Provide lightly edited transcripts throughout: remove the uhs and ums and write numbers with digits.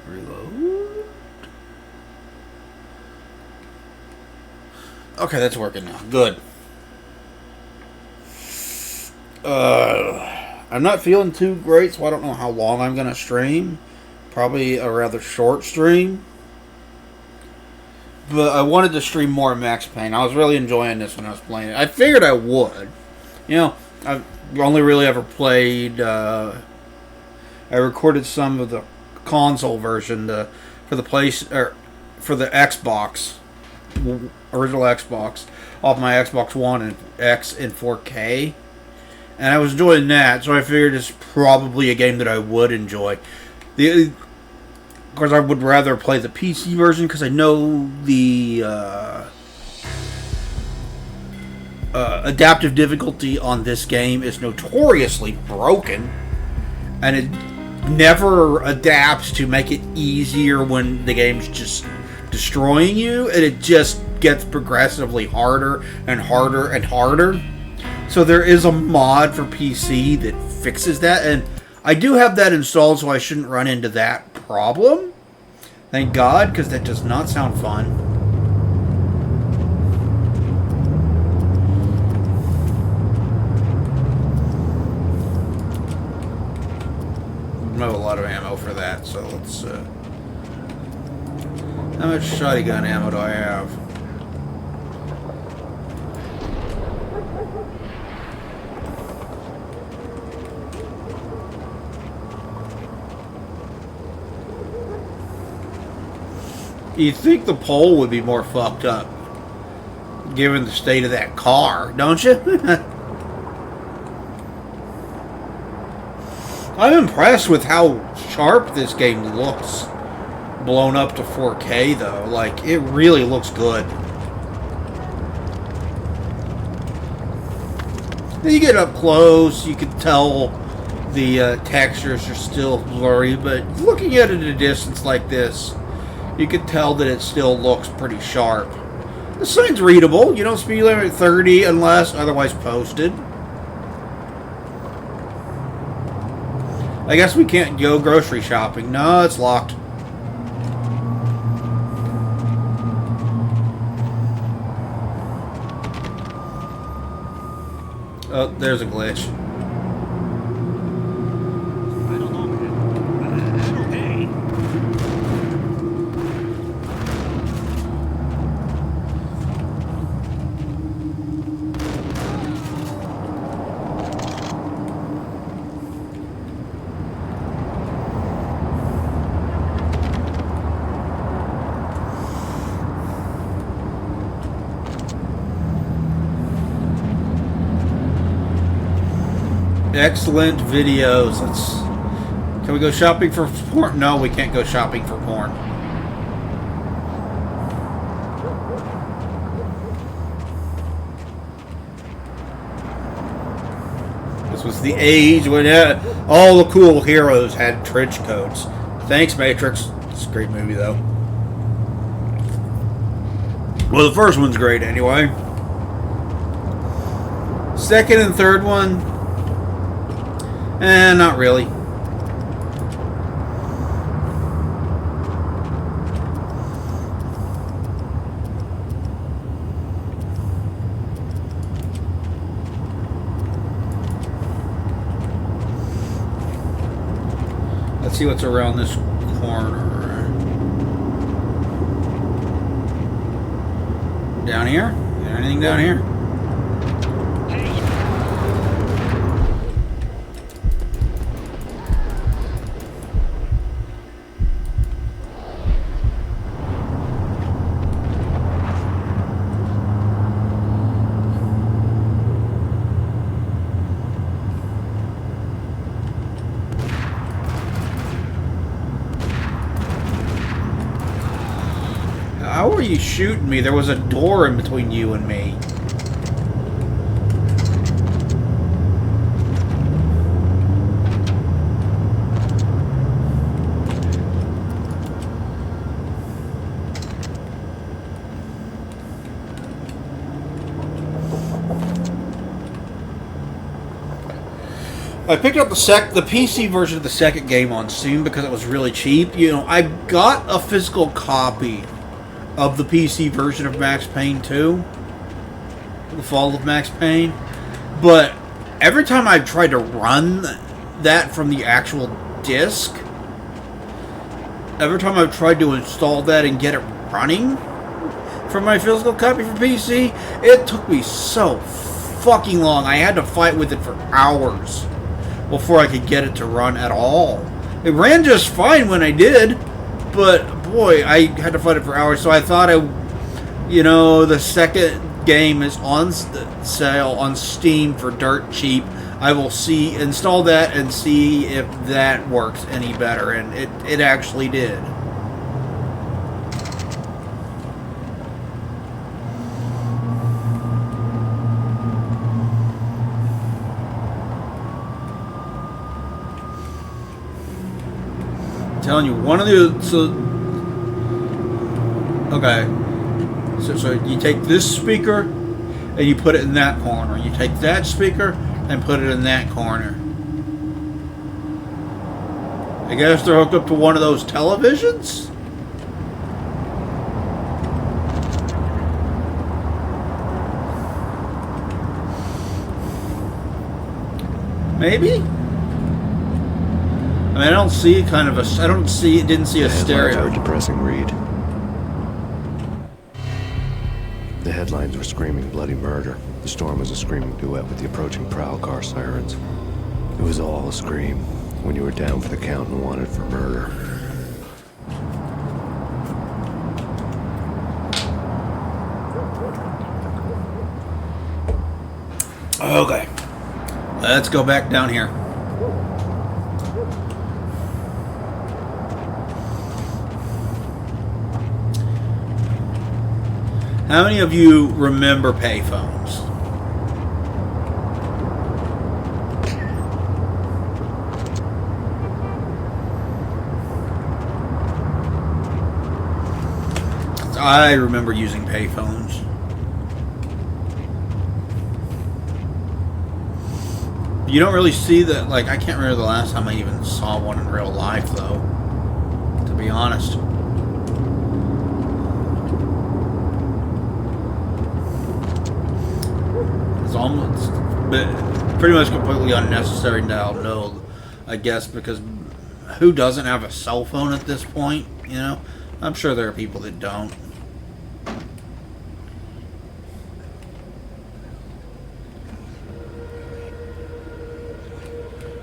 Reload. Okay, that's working now. Good. I'm not feeling too great, so I don't know how long I'm going to stream. Probably a rather short stream. But I wanted to stream more Max Payne. I was really enjoying this when I was playing it. I figured I would. You know, I've only really ever played... I recorded some of the console version for the for the Xbox, original Xbox, off my Xbox One and X in 4K. And I was enjoying that, so I figured it's probably a game that I would enjoy. Of course, I would rather play the PC version because I know the adaptive difficulty on this game is notoriously broken, and it never adapts to make it easier when the game's just destroying you, and it just gets progressively harder and harder and harder. So there is a mod for PC that fixes that, and I do have that installed, so I shouldn't run into that problem. Thank God, because that does not sound fun. I have a lot of ammo for that, so let's... how much shotgun ammo do I have? You'd think the pole would be more fucked up, given the state of that car, don't you? I'm impressed with how sharp this game looks, blown up to 4K, though. Like, it really looks good. When you get up close, you can tell the textures are still blurry, but looking at it at a distance like this, you can tell that it still looks pretty sharp. The sign's readable. You know, speed limit 30 unless otherwise posted. I guess we can't go grocery shopping. No, it's locked. Oh, there's a glitch. Excellent videos. Can we go shopping for porn? No, we can't go shopping for porn. This was the age when all the cool heroes had trench coats. Thanks, Matrix. It's a great movie, though. Well, the first one's great, anyway. Second and third one, not really. Let's see what's around this corner. Down here? Is there anything down here? How were you shooting me? There was a door in between you and me. I picked up the PC version of the second game on Steam because it was really cheap. You know, I got a physical copy of the PC version of Max Payne 2, The Fall of Max Payne, but every time I tried to run that from the actual disc, every time I've tried to install that and get it running from my physical copy for PC, it took me so fucking long. I had to fight with it for hours before I could get it to run at all. It ran just fine when I did, but boy, I had to fight it for hours. So I thought the second game is on sale on Steam for dirt cheap. I will install that and see if that works any better, and it actually did. I'm telling you, one of the so you take this speaker and you put it in that corner. You take that speaker and put it in that corner. I guess they're hooked up to one of those televisions? Maybe? I mean, I don't see didn't see a stereo. Are a depressing read. The headlines were screaming bloody murder. The storm was a screaming duet with the approaching prowl car sirens. It was all a scream when you were down for the count and wanted for murder. Okay. Let's go back down here. How many of you remember payphones? I remember using payphones. You don't really see that, like, I can't remember the last time I even saw one in real life, though, to be honest. It's almost pretty much completely unnecessary now, no, I guess, because who doesn't have a cell phone at this point, you know? I'm sure there are people that don't.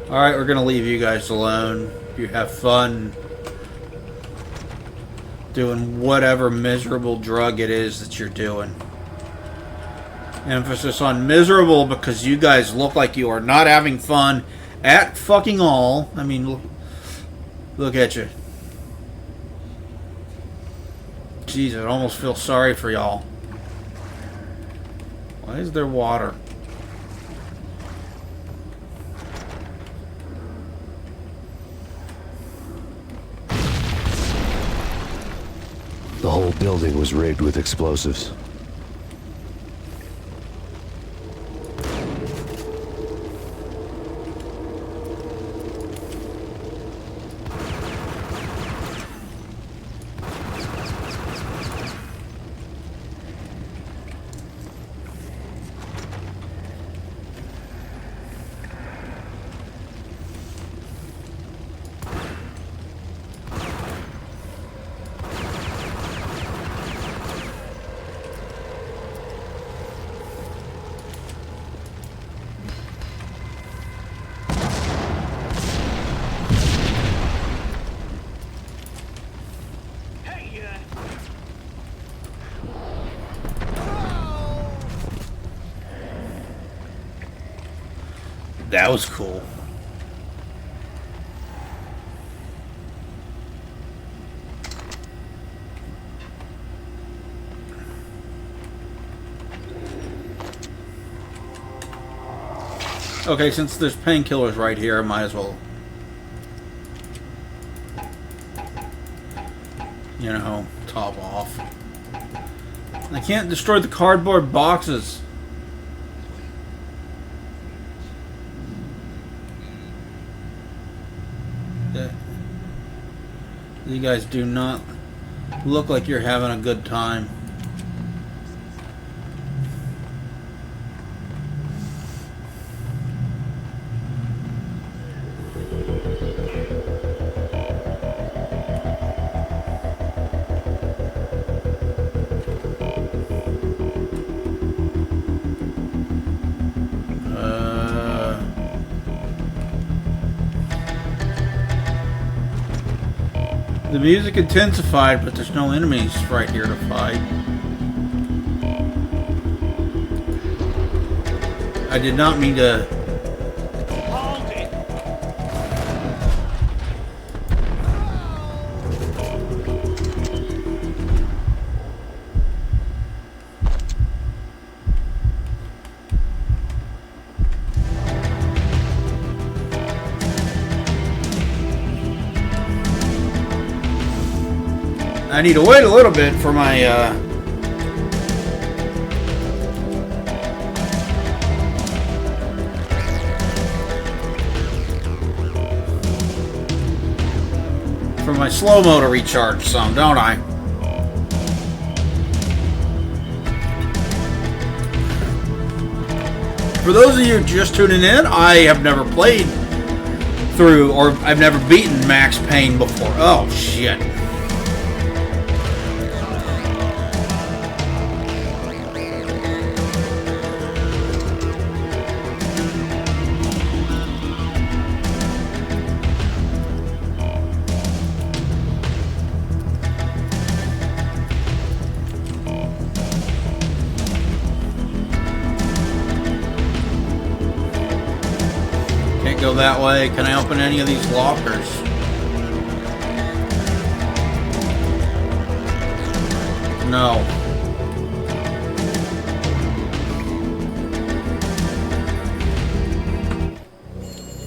Alright, we're gonna leave you guys alone. You have fun doing whatever miserable drug it is that you're doing. Emphasis on miserable, because you guys look like you are not having fun at fucking all. I mean, look at you. Jeez, I almost feel sorry for y'all. Why is there water? The whole building was rigged with explosives. That was cool. Okay, since there's painkillers right here, I might as well, you know, top off. I can't destroy the cardboard boxes. You guys do not look like you're having a good time. The music intensified, but there's no enemies right here to fight. I did not mean to... Hold it! I need to wait a little bit for my, for my slow-mo to recharge some, don't I? For those of you just tuning in, I have never played through, or I've never beaten Max Payne before. Oh, shit. Go that way. Can I open any of these lockers? No.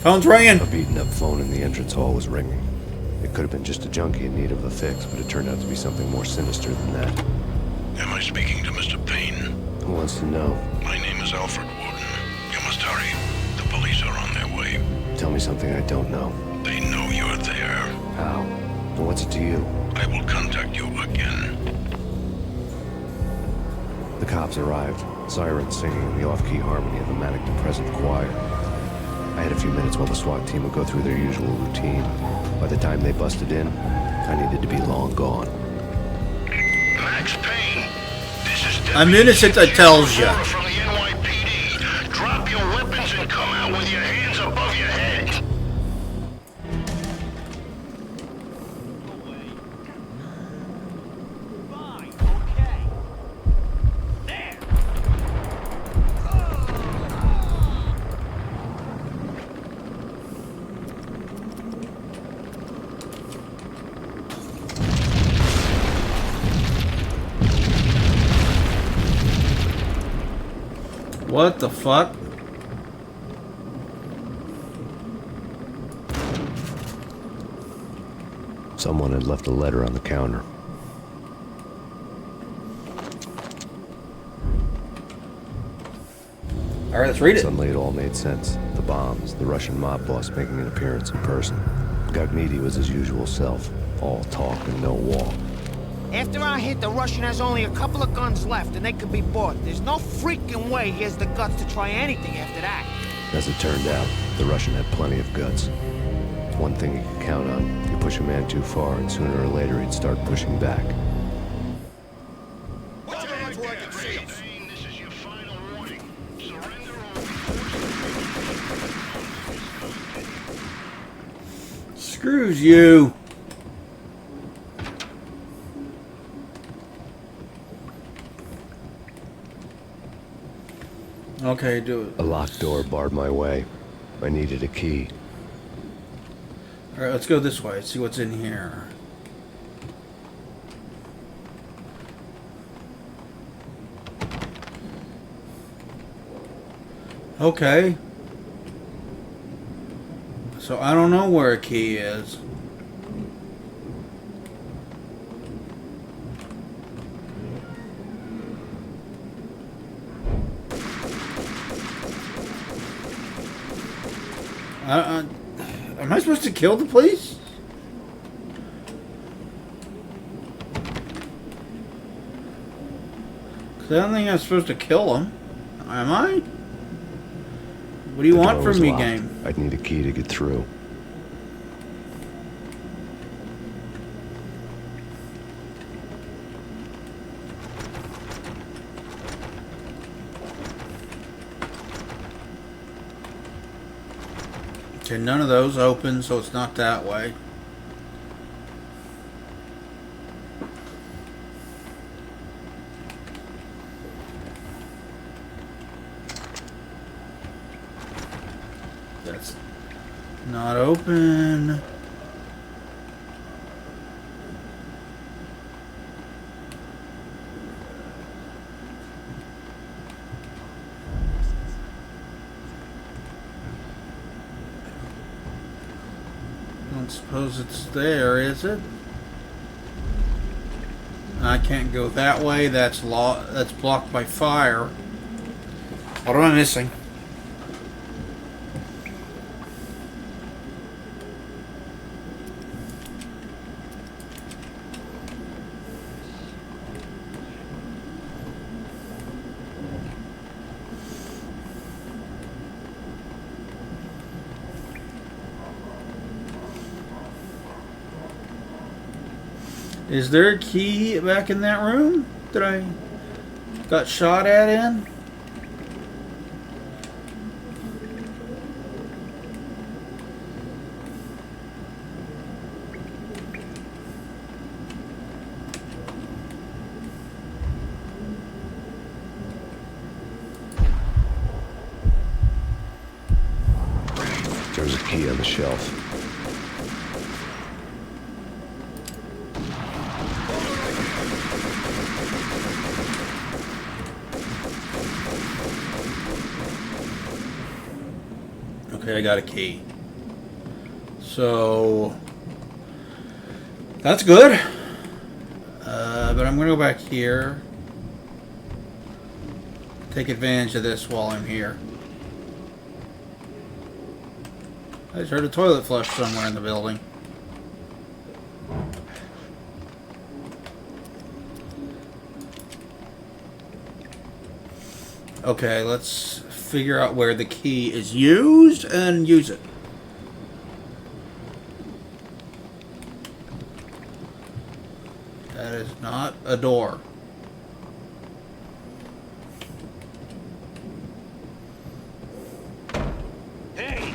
Phone's ringing. A beaten up phone in the entrance hall was ringing. It could have been just a junkie in need of a fix, but it turned out to be something more sinister than that. Am I speaking to Mr. Payne? Who wants to know? My name is Alfred Warden. You must hurry. The police are on their way. Tell me something I don't know. They know you're there. How? And what's it to you? I will contact you again. The cops arrived, sirens singing in the off-key harmony of a manic depressive choir. I had a few minutes while the SWAT team would go through their usual routine. By the time they busted in, I needed to be long gone. Max Payne, this is I'm innocent, I tells ya. from the NYPD. Drop your weapons and come out with your hands above your head. Fine, okay. There! What the fuck? Someone had left a letter on the counter. All right, let's read it. Suddenly it all made sense. The bombs, the Russian mob boss making an appearance in person. Gagniti was his usual self, all talk and no walk. After our hit, the Russian has only a couple of guns left, and they can be bought. There's no freaking way he has the guts to try anything after that. As it turned out, the Russian had plenty of guts. One thing he could count on, you push a man too far, and sooner or later he'd start pushing back. Payne, this is your final warning. Surrender or... Screws you. Okay, do it. A locked door barred my way. I needed a key. All right, let's go this way. See what's in here. Okay. So I don't know where a key is. Am I supposed to kill the police? So I don't think I'm supposed to kill him. Am I? What do you want from me, locked. game? I'd need a key to get through. Okay, none of those open, so it's not that way. That's not open. I don't suppose it's there, is it? I can't go that way. That's blocked by fire. What am I missing? Is there a key back in that room that I got shot at in? There's a key on the shelf. Okay, I got a key. So that's good. But I'm gonna go back here. Take advantage of this while I'm here. I just heard a toilet flush somewhere in the building. Okay, let's figure out where the key is used and use it. That is not a door. Hey!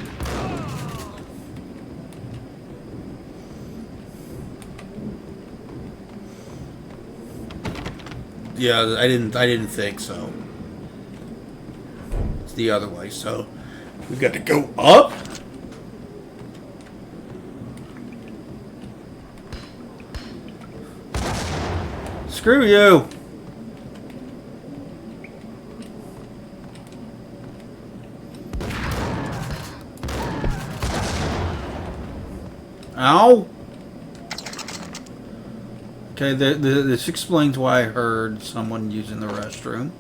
Yeah, I didn't think so. It's the other way, so we've got to go up. Screw you. Ow. Okay, this explains why I heard someone using the restroom.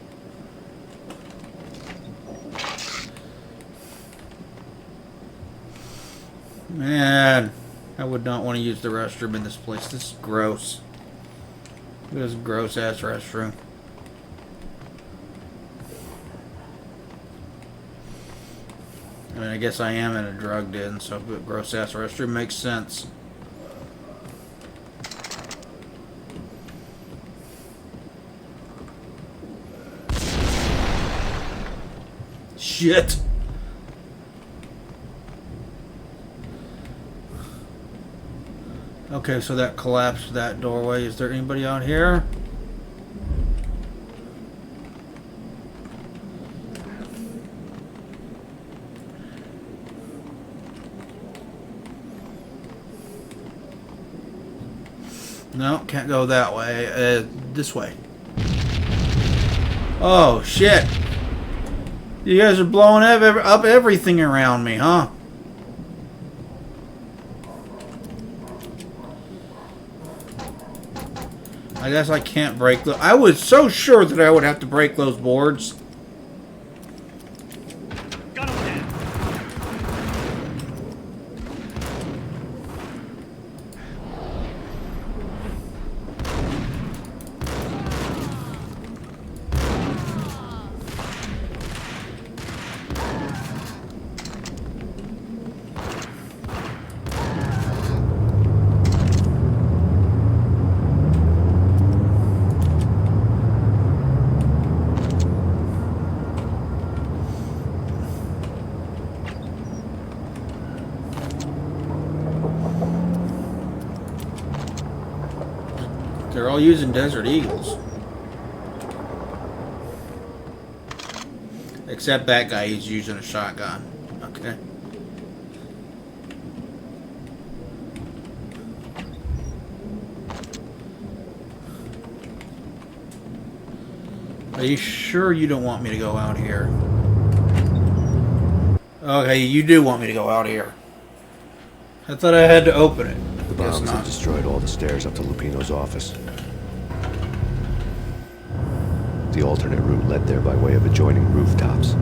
Man, I would not want to use the restroom in this place. This is gross. This gross-ass restroom. I mean, I guess I am in a drug den, so a gross-ass restroom makes sense. Shit! Okay, so that collapsed that doorway. Is there anybody out here? No, can't go that way. This way. Oh, shit! You guys are blowing up everything around me, huh? I guess I can't break the... I was so sure that I would have to break those boards. Got him dead. They're all using Desert Eagles. Except that guy, he's using a shotgun. Okay. Are you sure you don't want me to go out here? Okay, you do want me to go out here. I thought I had to open it. The bombs have destroyed all the stairs up to Lupino's office. The alternate route led there by way of adjoining rooftops. It's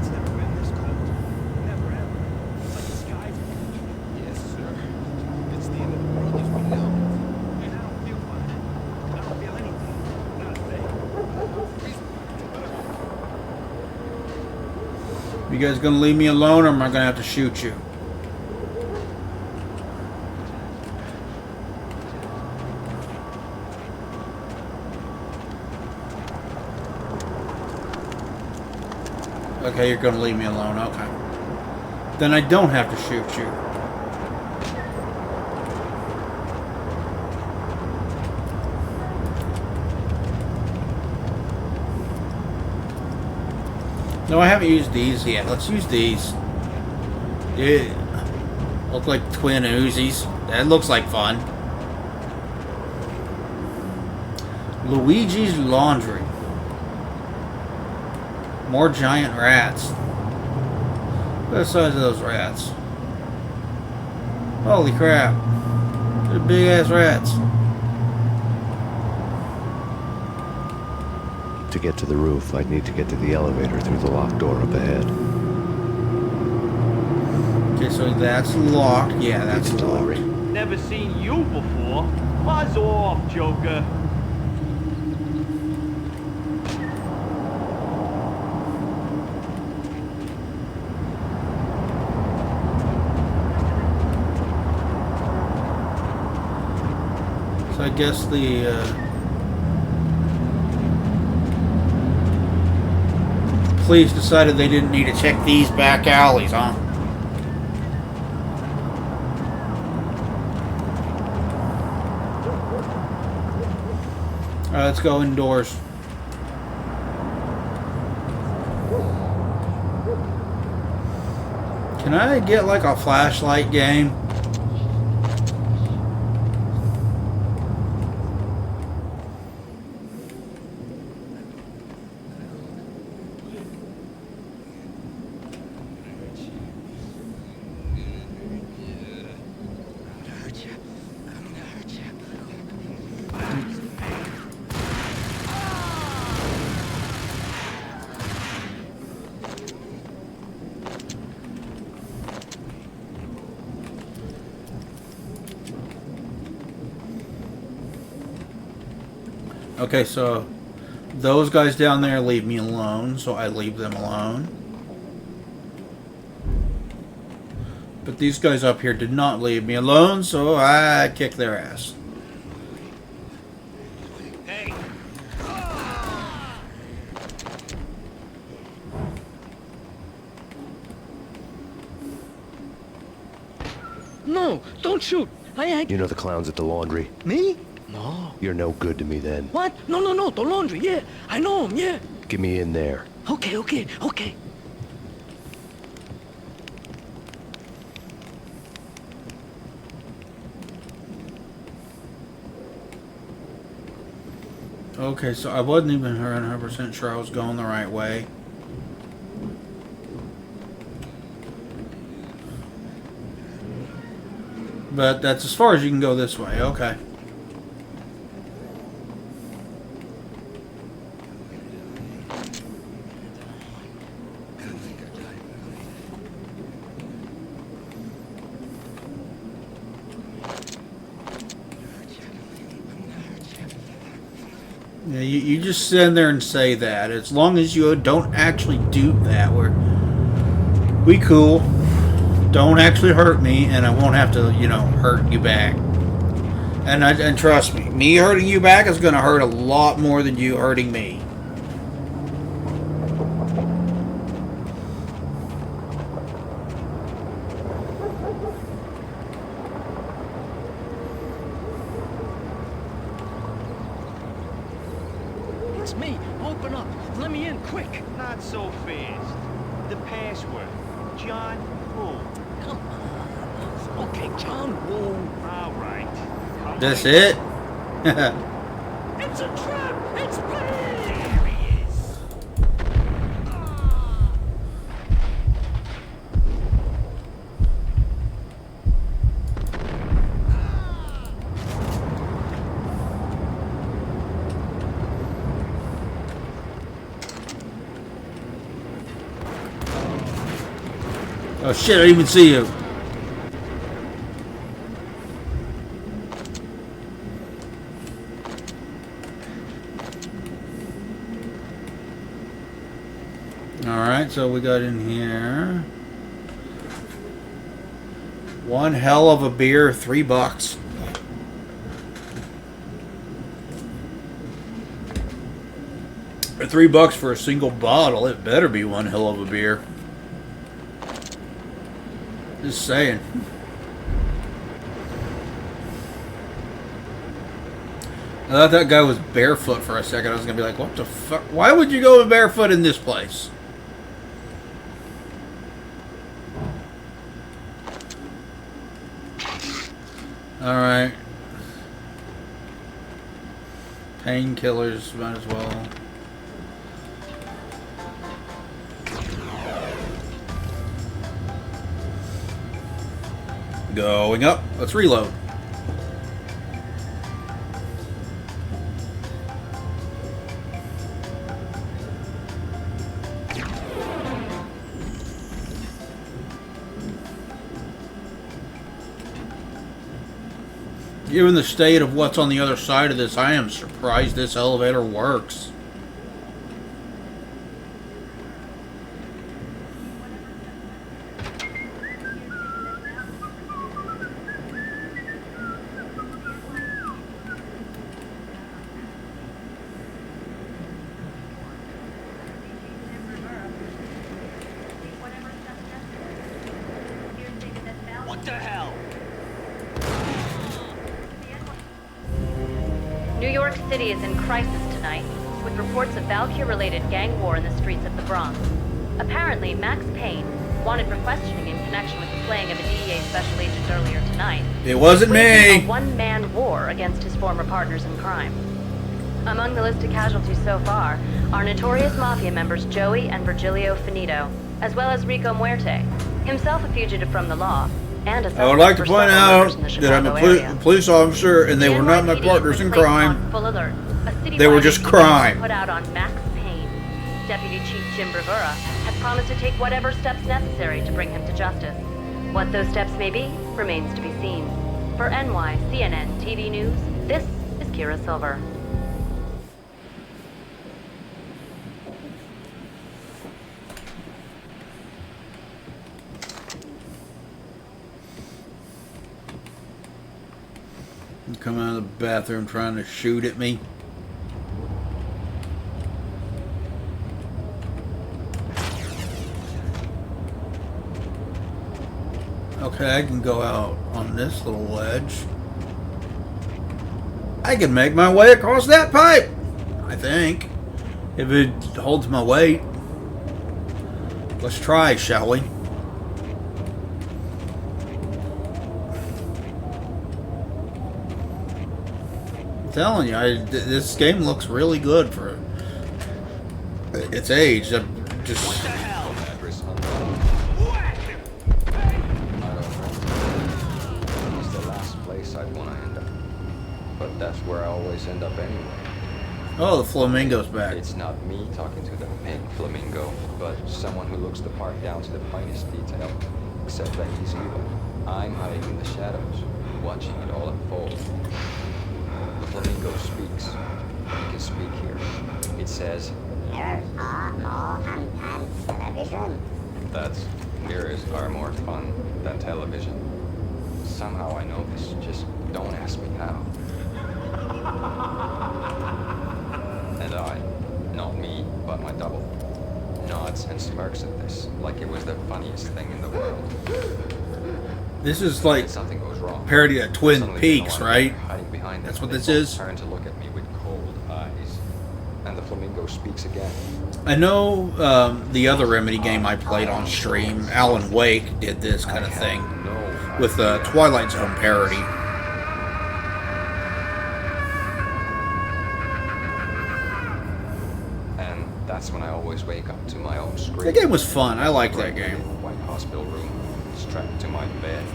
never been this cold. Never ever. It's like the sky's falling. Yes, sir. It's the end of the world as we know. And I don't feel fine. I don't feel anything. Not a thing. You guys gonna leave me alone, or am I gonna have to shoot you? Okay, you're gonna leave me alone. Okay. Then I don't have to shoot you. No, I haven't used these yet. Let's use these. Yeah. Look like twin Uzis. That looks like fun. Luigi's Laundry. More giant rats. Look at the size of those rats. Holy crap. They're big ass rats. To get to the roof, I'd need to get to the elevator through the locked door up ahead. Okay, so that's locked. Yeah, that's It's a locked. delivery. Never seen you before. Buzz off, Joker. So I guess the police decided they didn't need to check these back alleys, huh? Alright, let's go indoors. Can I get like a flashlight game? Okay, so those guys down there leave me alone, so I leave them alone. But these guys up here did not leave me alone, so I kick their ass. Hey. No, don't shoot. You know the clowns at the laundry? Me? No. You're no good to me then. What? No, the laundry, yeah. I know him, yeah. Get me in there. Okay. Okay, so I wasn't even 100% sure I was going the right way. But that's as far as you can go this way, okay. Yeah, you just sit there and say that. As long as you don't actually do that, we cool. Don't actually hurt me, and I won't have to, hurt you back. And trust me, me hurting you back is going to hurt a lot more than you hurting me. It's me. Open up. Let me in, quick. Not so fast. The password. John Woo. Come on. Okay, John Woo. All right. Come That's on. it? It's a trap. It's Payne. There he is. Oh shit, I didn't even see you. Alright, so we got in here. One hell of a beer, $3. For $3 for a single bottle, it better be one hell of a beer. Just saying. I thought that guy was barefoot for a second. I was gonna be like, what the fuck? Why would you go barefoot in this place? Alright. Painkillers, might as well. Going up. Let's reload. Given the state of what's on the other side of this, I am surprised this elevator works. What the hell? New York City is in crisis tonight, with reports of Valkyrie-related gang war in the streets of the Bronx. Apparently, Max Payne, wanted for questioning in connection with the slaying of a DEA special agent earlier tonight, It wasn't waging me. a one-man war against his former partners in crime. Among the list of casualties so far are notorious mafia members Joey and Virgilio Finito, as well as Rico Muerte, himself a fugitive from the law, and a I would like to suspect for point several out murders in the that I'm Chicago area. a police officer and they The were not my NYPD partners has in placed crime. on full alert a citywide They were just investigation crime. Put out on Max Payne. Deputy Chief Jim Bravura has promised to take whatever steps necessary to bring him to justice. What those steps may be remains to be seen. For CNN TV News, this is Kira Silver. You come out of the bathroom trying to shoot at me. Okay, I can go out on this little ledge. I can make my way across that pipe, I think. If it holds my weight. Let's try, shall we? I'm telling you, this game looks really good for its age. What the hell? Address Whack him! I don't know. It's the last place I'd want to end up. But that's where I always end up anyway. Oh, the flamingo's back. It's not me talking to the pink flamingo, but someone who looks the part down to the finest detail. Except that he's evil. I'm hiding in the shadows, watching it all unfold. The flamingo speaks. You can speak here. It says, that's mirrors are more fun than television. Somehow I know this, just don't ask me how. And I, not me, but my double, nods and smirks at this, like it was the funniest thing in the world. This is like And something goes wrong. parody of Twin Suddenly Peaks, there's no one right? hiding behind them. That's what They this both is? Turn to look at me with cold eyes. and the flamingo speaks again. I know the other Remedy game I played on stream, Alan Wake, did this kind of thing with Twilight Zone parody. And that's when I always wake up to my own scream. That game was fun. I liked that game. White hospital room, strapped to my bed.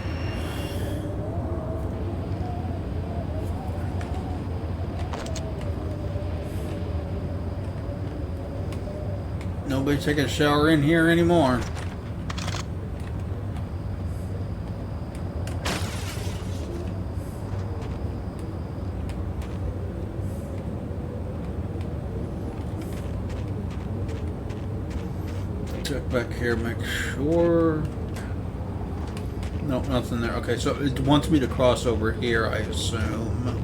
Nobody taking a shower in here anymore. Check back here, make sure. Nope, nothing there. Okay, so it wants me to cross over here, I assume,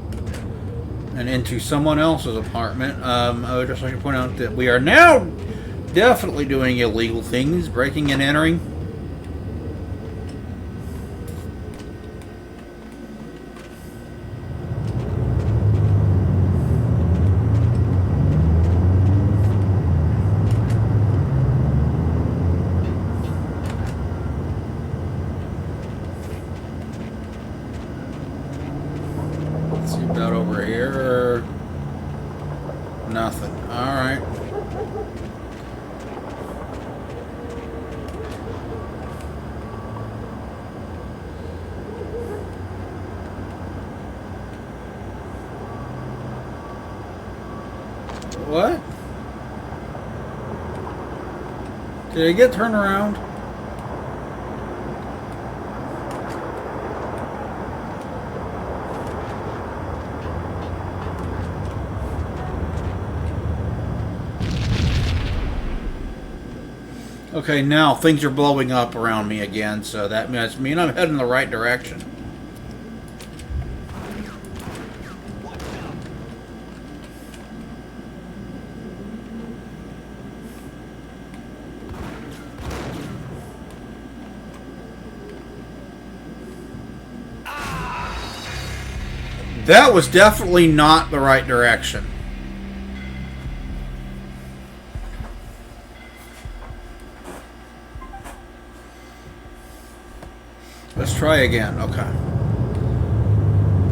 and into someone else's apartment. I would just like to point out that we are now definitely doing illegal things, breaking and entering. Let's see about over here. Nothing. All right. What? Did I get turned around? Okay, now things are blowing up around me again, so that must mean I'm heading in the right direction. That was definitely not the right direction. Let's try again. Okay.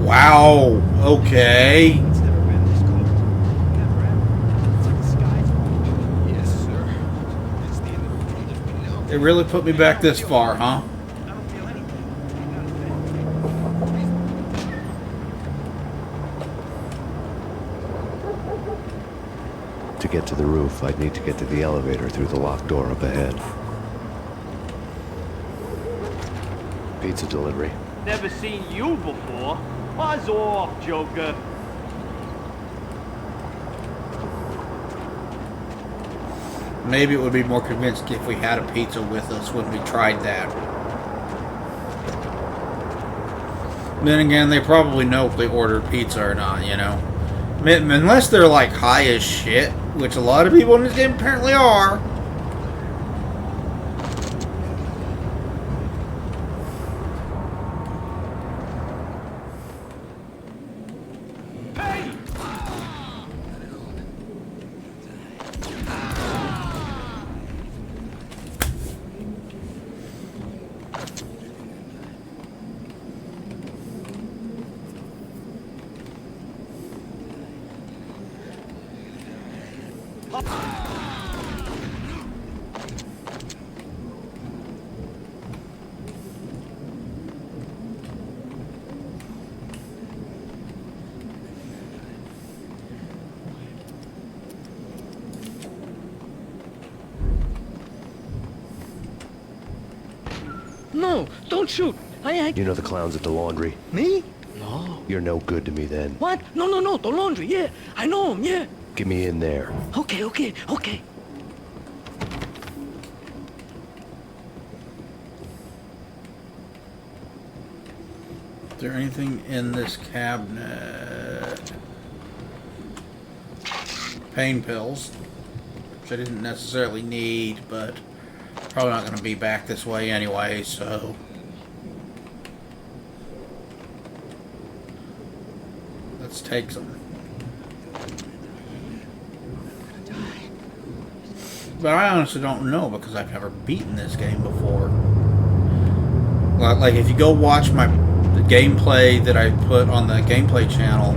Wow. Okay. It's never been this cold. Never ever. It's like the sky's falling. Yes, sir. It's the end of the world as we know. It really put me back this far, huh? I don't feel anything. To get to the roof, I'd need to get to the elevator through the locked door up ahead. Pizza delivery. Never seen you before. Buzz off, Joker. Maybe it would be more convinced if we had a pizza with us when we tried that. Then again, they probably know if they ordered pizza or not, you know. Unless they're like high as shit, which a lot of people in this game apparently are. No, don't shoot. You know the clowns at the laundry? Me? No. You're no good to me then. What? No, the laundry, yeah. I know him, yeah. Get me in there. Okay. Is there anything in this cabinet? Pain pills, which I didn't necessarily need, but probably not going to be back this way anyway, so... Let's take some. But I honestly don't know because I've never beaten this game before. Like if you go watch the gameplay that I put on the gameplay channel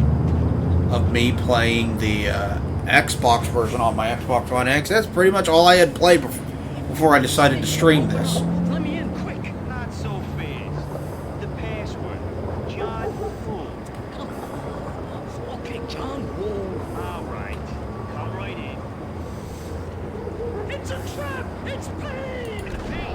of me playing the Xbox version on my Xbox One X, that's pretty much all I had played before I decided to stream this. Let me in quick. Not so fast. The password. John Woo. Okay, John. Whoa. All right. Come right in. It's a trap. It's Payne. Hey!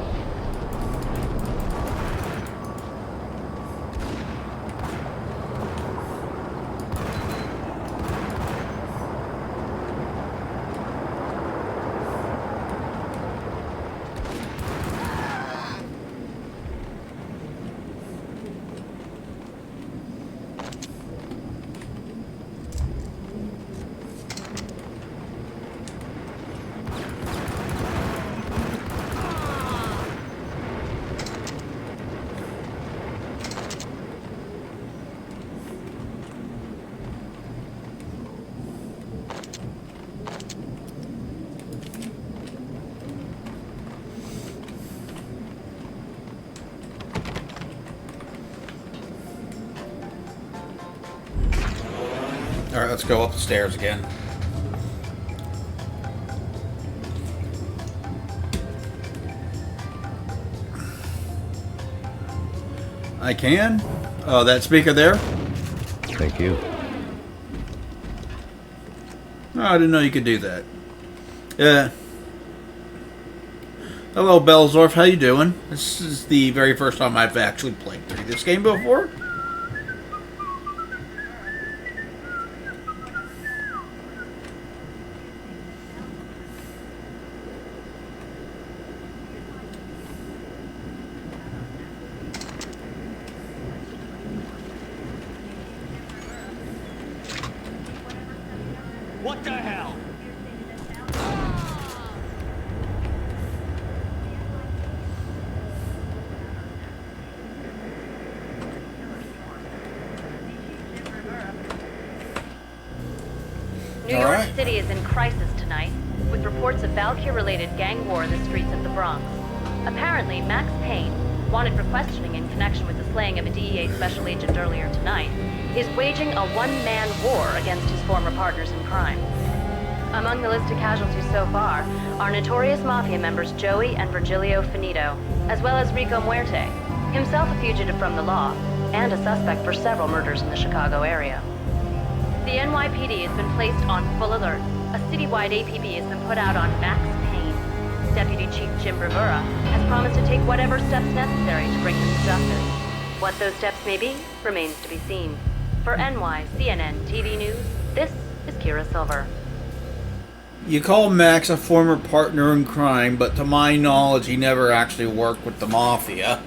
Alright, let's go up the stairs again. I can? Oh, that speaker there? Thank you. Oh, I didn't know you could do that. Hello, Belzorf. How you doing? This is the very first time I've actually played through this game before. What the hell? New York City is in crisis tonight, with reports of Valkyrie-related gang war in the streets of the Bronx. Apparently, Max Payne, wanted for questioning in connection with the slaying of a DEA special agent earlier tonight, is waging a one-man war against his former partners in crime. Among the list of casualties so far are notorious mafia members Joey and Virgilio Finito, as well as Rico Muerte, himself a fugitive from the law, and a suspect for several murders in the Chicago area. The NYPD has been placed on full alert. A citywide APB has been put out on Max Payne. Deputy Chief Jim Rivera has promised to take whatever steps necessary to bring him to justice. What those steps may be remains to be seen. For CNN TV News, this is Kira Silver. You call Max a former partner in crime, but to my knowledge, he never actually worked with the Mafia.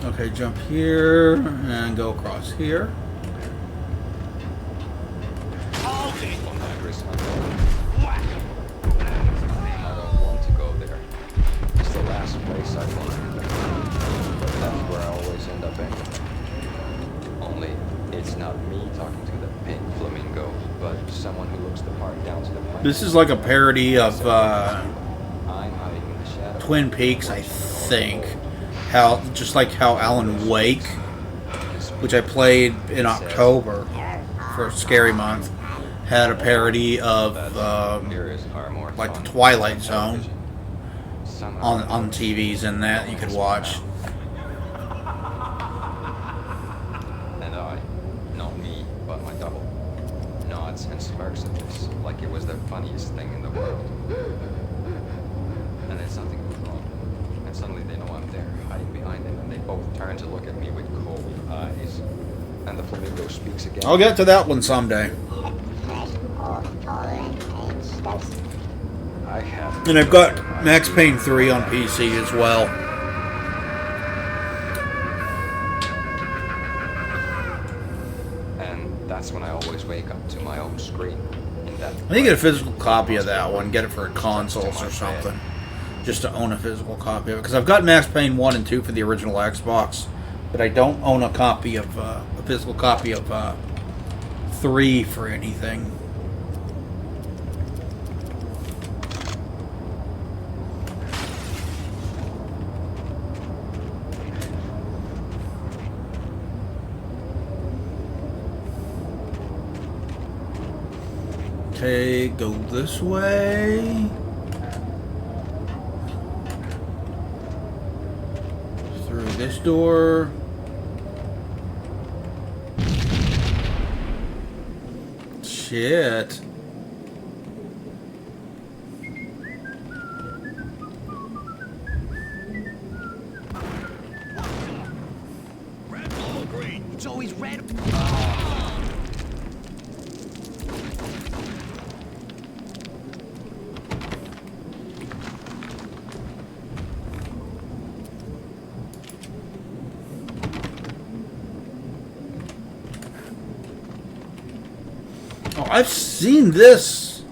Okay, jump here and go across here. Hold it! On that risk, I don't want to go there. It's the last place I want to go. But that's where I always end up anyway. Only, it's not me talking to the pink flamingo, but someone who looks the part down to the point. This is like a parody of I'm hiding in the shadows. Twin Peaks, I think. Just like how Alan Wake, which I played in October for Scary Month, had a parody of like the Twilight Zone on TVs and that you could watch. And I, not me, but my double, nods and smirks at this like it was the funniest thing in the world. And then something goes wrong, and suddenly they know I'm there, hiding behind them, and they both turn to look at me with cold eyes. And the flamingo speaks again. I'll get to that one someday. I have. And I've got Max Payne 3 on PC as well. And That's when I always wake up to my own screen. I need to get a physical copy of that one, get it for a consoles or something. Just to own a physical copy of it. Because I've got Max Payne 1 and 2 for the original Xbox, but I don't own a copy of, a physical copy of 3 for anything. Okay, go this way. Through this door. Shit. Red, blue, green. It's always red. Oh, I've seen this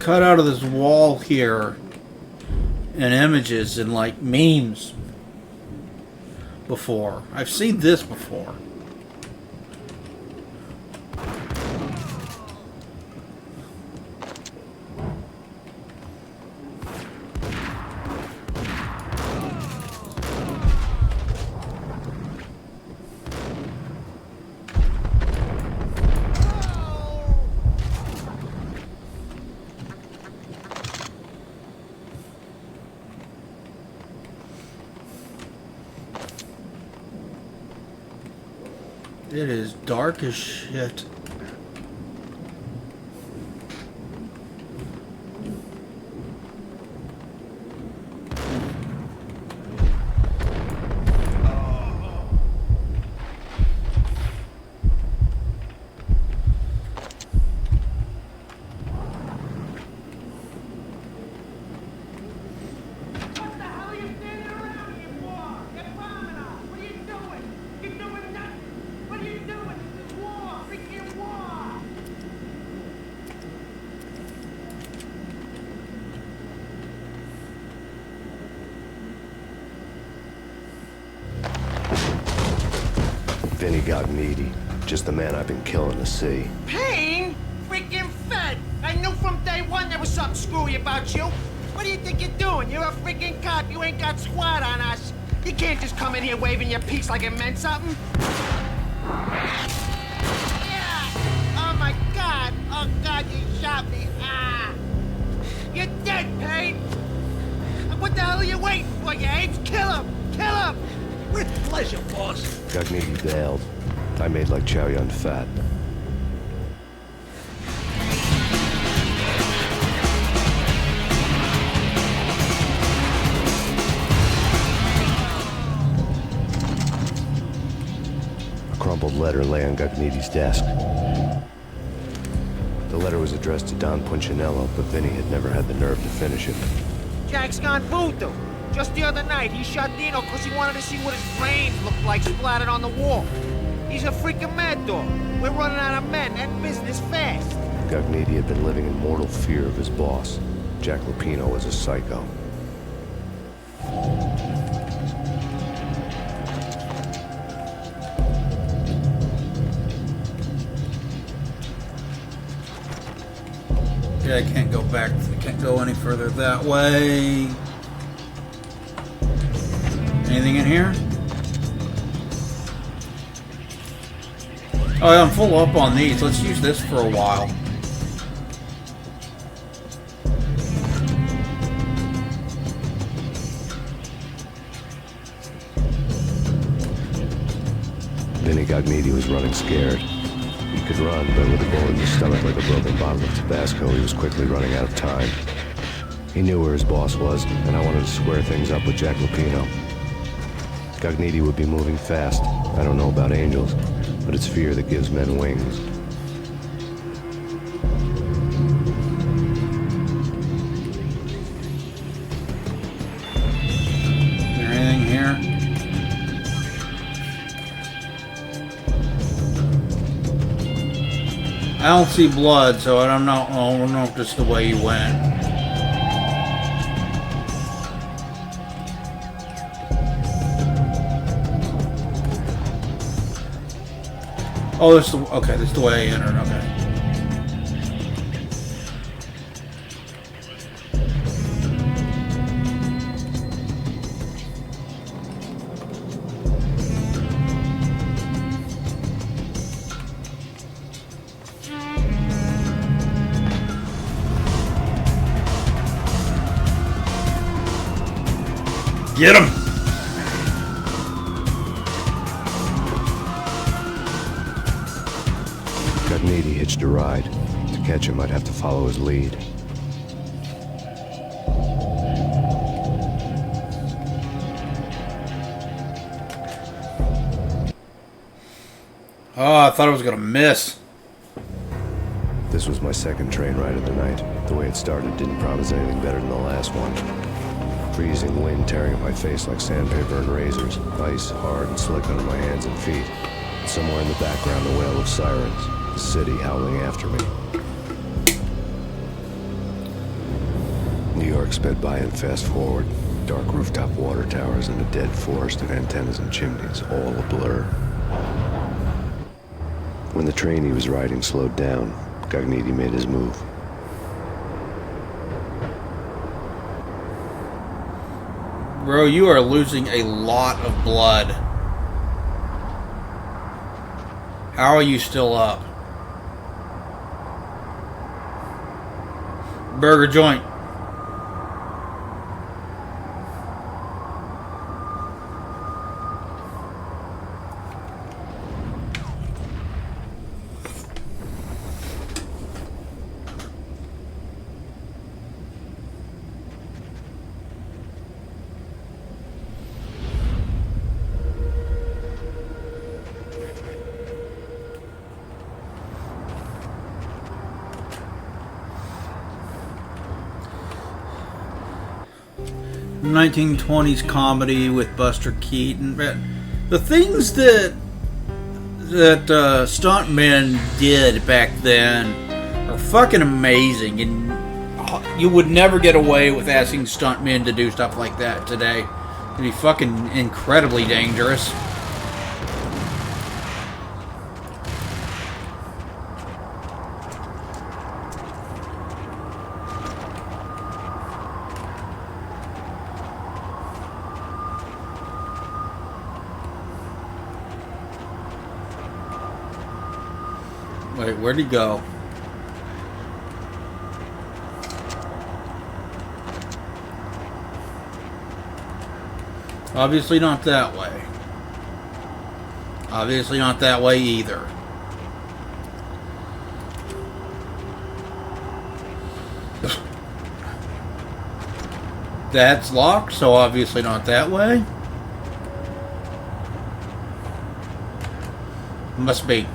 cut out of this wall here in images and like memes before. I've seen this before. It is dark as shit. What the hell are you standing around here for? You're bombing us. What are you doing? You're doing nothing. What are you doing? This is war. Freaking war. Vinny got needy. Just the man I've been killing to see. Payne? Freaking fed. I knew from day one there was something screwy about you. What do you think you're doing? You're a freaking cop. You ain't got squat on us. You can't just come in here waving your piece like it meant something. Yeah. Oh my God. Oh God, you shot me. Ah. You're dead, Payne. What the hell are you waiting for, you apes? Kill him. Kill him. With pleasure, boss. Gugneedy bailed. I made like Chow Yun Fat. A crumpled letter lay on Gugneedy's desk. The letter was addressed to Don Punchinello, but Vinny had never had the nerve to finish it. Jack's gone voodoo. Just the other night, he shot Dino because he wanted to see what his brains looked like splattered on the wall. He's a freaking mad dog. We're running out of men and business fast. Gugneedy had been living in mortal fear of his boss. Jack Lupino was a psycho. Yeah, I can't go back. I can't go any further that way. Anything in here? Oh, yeah, I'm full up on these. Let's use this for a while. Vinny Gugneedy was running scared. He could run, but with a bullet in his stomach like a broken bottle of Tabasco, he was quickly running out of time. He knew where his boss was, and I wanted to square things up with Jack Lupino. Gugneedy would be moving fast. I don't know about angels, but it's fear that gives men wings. Is there anything here? I don't see blood, so I don't know if this is the way he went. Oh, this is the, okay. This is the way I entered. Okay. Get him! Cogniti hitched a ride. To catch him, I'd have to follow his lead. Oh, I thought I was gonna miss. This was my second train ride of the night. The way it started didn't promise anything better than the last one. Freezing wind tearing at my face like sandpaper and razors. Ice hard and slick under my hands and feet. And somewhere in the background, the wail of sirens. The city howling after me. New York sped by in fast forward. Dark rooftop water towers and a dead forest of antennas and chimneys, all a blur. When the train he was riding slowed down, Cogniti made his move. Bro, you are losing a lot of blood. How are you still up? Burger joint. ...1920s comedy with Buster Keaton. The things that stuntmen did back then are fucking amazing, and you would never get away with asking stuntmen to do stuff like that today. It'd be fucking incredibly dangerous. Wait, where'd he go? Obviously not that way. Obviously not that way either. That's locked, so obviously not that way. Must be.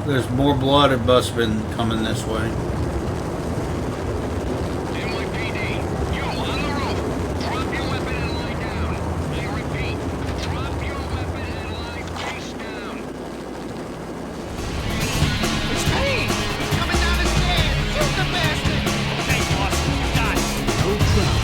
There's more blood at Busman coming this way. NYPD, you on the roof. Drop your weapon and lie down. I repeat, drop your weapon and lie face down. It's Payne! He's coming down the stairs! Shoot the bastard! Okay, boss, you got it. No trouble.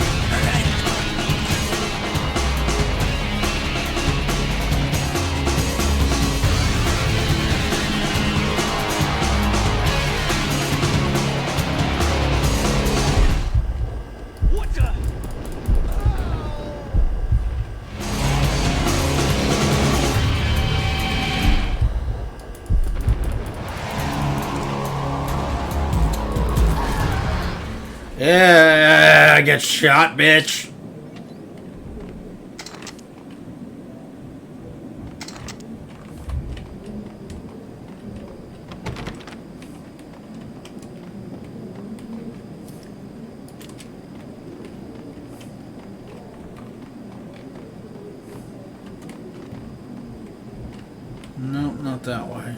What the? Yeah, I get shot, bitch. that way.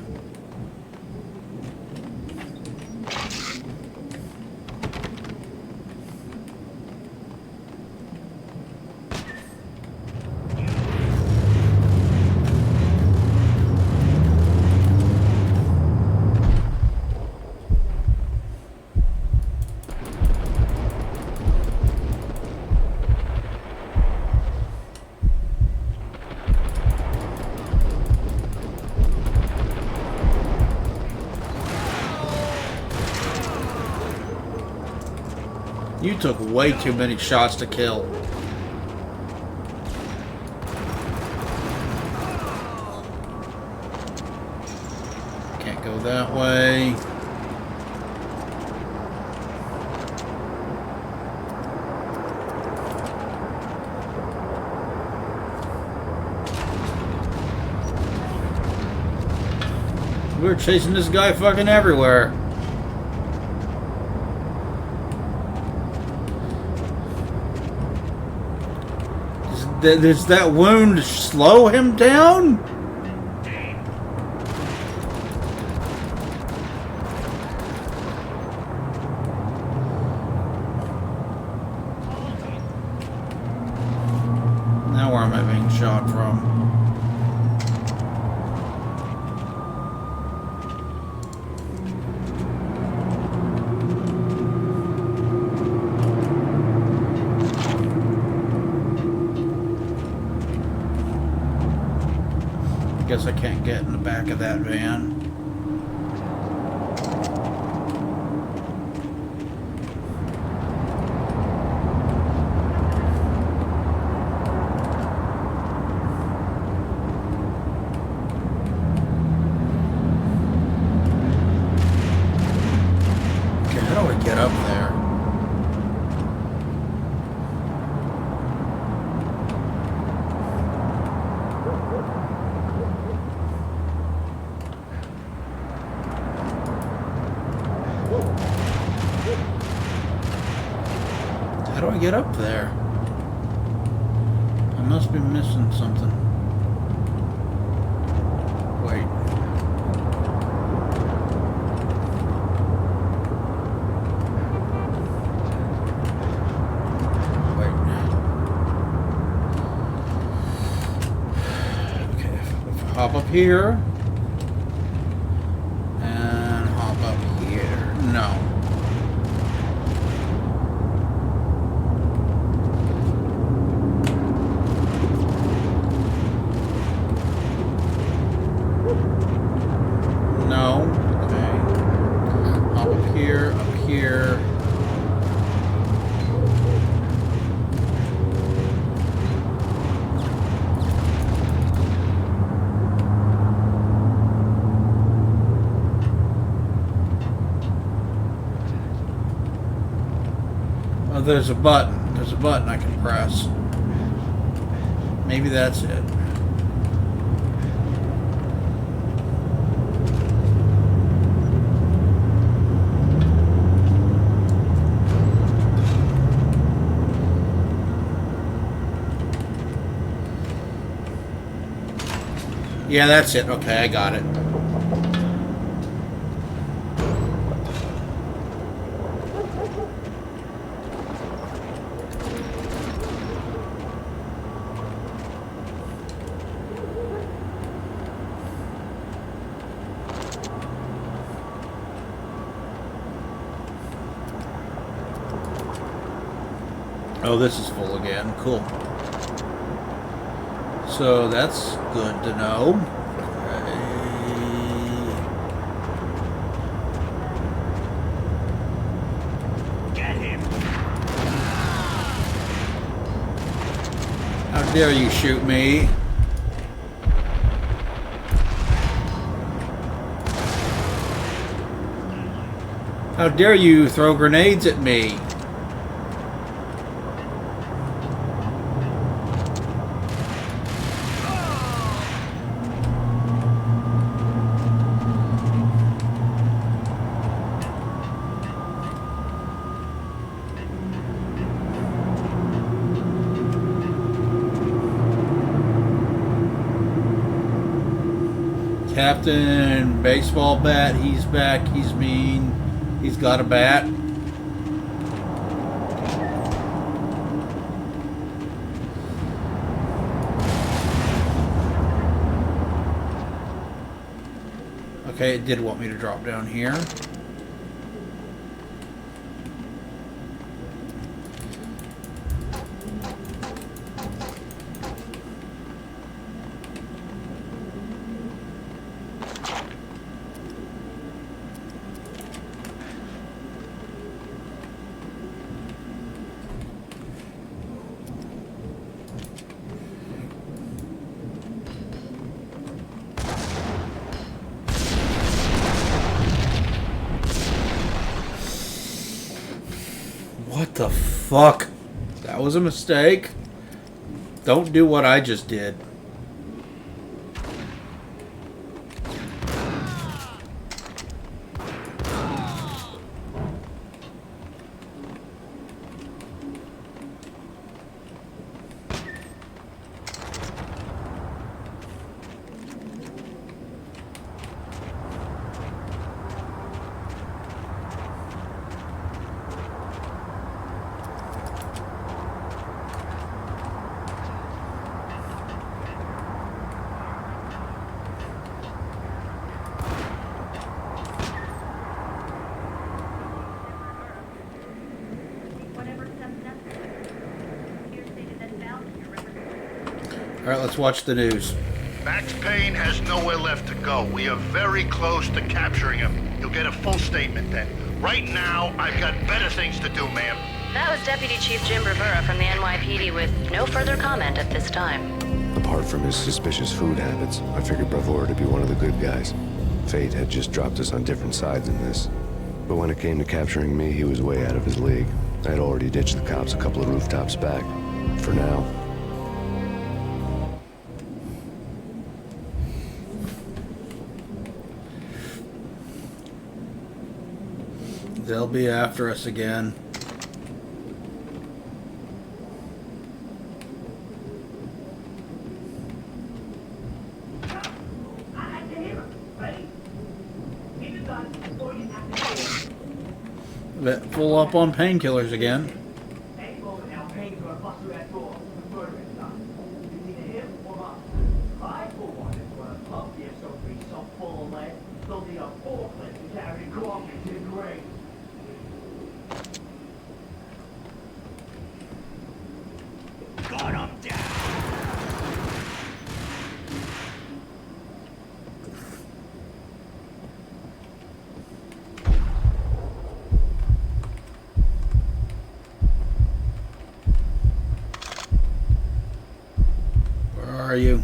You took way too many shots to kill. Can't go that way. We were chasing this guy fucking everywhere. Does that wound slow him down? Now where am I being shot from? Guess I can't get in the back of that van. Okay, how do I get up there? How do I get up there? I must be missing something. Wait. Wait. Okay, if I hop up here and hop up here. No. No. Okay. Hop up here, up here. Oh, there's a button. There's a button I can press. Maybe that's it. Yeah, that's it. Okay, I got it. Oh, this is full again. Cool. So that's good to know. Get him! How dare you shoot me? How dare you throw grenades at me? Captain Baseball Bat, he's back, he's mean, he's got a bat. Okay, it did want me to drop down here. What the fuck? That was a mistake. Don't do what I just did. Alright, let's watch the news. Max Payne has nowhere left to go. We are very close to capturing him. You'll get a full statement then. Right now, I've got better things to do, ma'am. That was Deputy Chief Jim Rivera from the NYPD with no further comment at this time. Apart from his suspicious food habits, I figured Bravura to be one of the good guys. Fate had just dropped us on different sides in this. But when it came to capturing me, he was way out of his league. I had already ditched the cops a couple of rooftops back. For now. They'll be after us again. Bet full up on painkillers again. Where are you?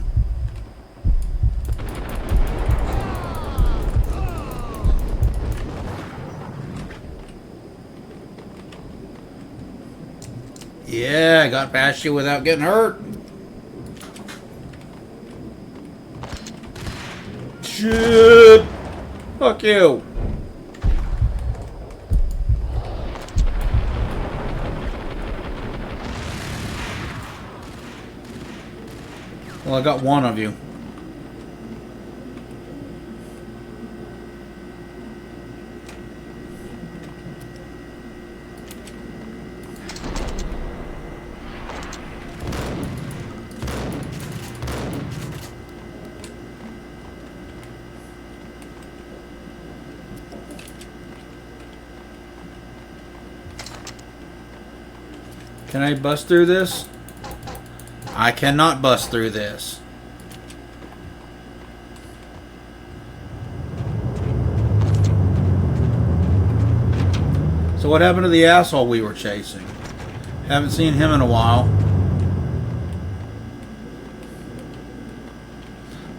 Yeah, I got past you without getting hurt. Shit! Fuck you. Well, I got one of you. Can I bust through this? I cannot bust through this. So what happened to the asshole we were chasing? Haven't seen him in a while.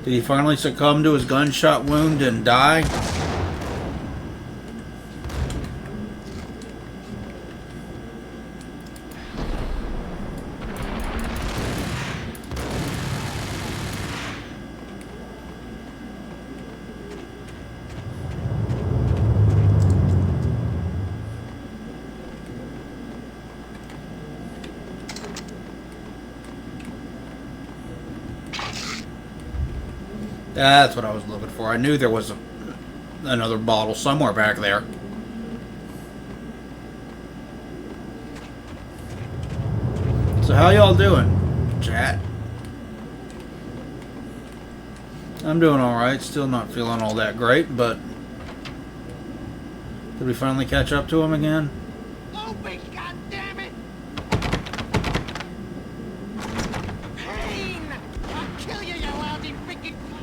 Did he finally succumb to his gunshot wound and die? That's what I was looking for. I knew there was another bottle somewhere back there. So how y'all doing, chat? I'm doing alright. Still not feeling all that great, but... Did we finally catch up to him again? Open, goddammit! Payne! I'll kill you, you lousy freaking cop!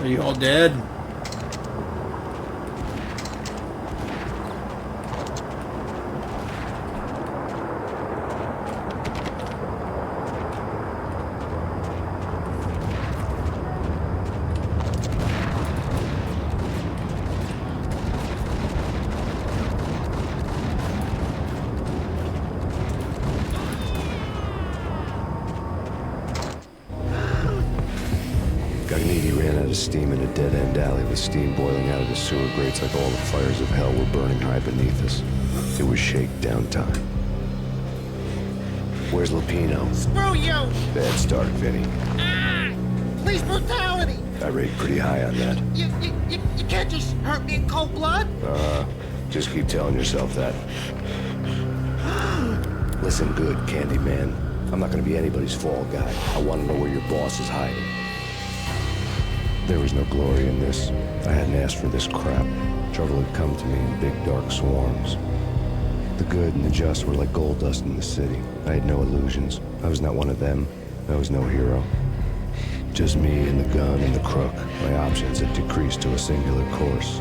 Are you all dead? Gagniti ran out of steam in a dead-end alley with steam boiling out of the sewer grates like all the fires of hell were burning high beneath us. It was shakedown time. Where's Lupino? Screw you! Bad start, Vinny. Ah! Police brutality! I rate pretty high on that. You can't just hurt me in cold blood! Just keep telling yourself that. Listen good, Candyman. I'm not gonna be anybody's fall guy. I want to know where your boss is hiding. There was no glory in this. I hadn't asked for this crap. Trouble had come to me in big dark swarms. The good and the just were like gold dust in the city. I had no illusions. I was not one of them. I was no hero. Just me and the gun and the crook. My options had decreased to a singular course.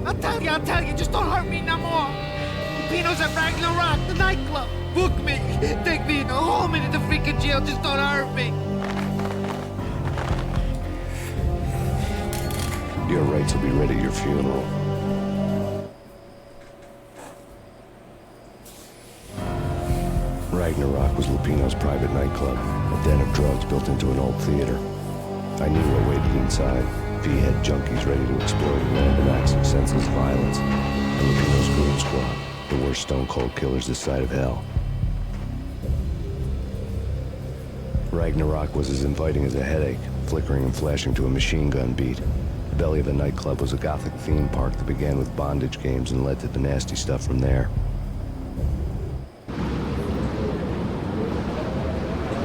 I'll tell you, just don't hurt me no more! Pino's at Ragnarok, the nightclub! Book me! Take me in the home into the freaking jail, just don't hurt me! Your rights will be ready at your funeral. Ragnarok was Lupino's private nightclub, a den of drugs built into an old theater. I knew what waited inside. V-head junkies ready to explode in random acts of senseless violence. And Lupino's goon squad, the worst stone-cold killers this side of hell. Ragnarok was as inviting as a headache, flickering and flashing to a machine gun beat. The belly of the nightclub was a gothic theme park that began with bondage games and led to the nasty stuff from there.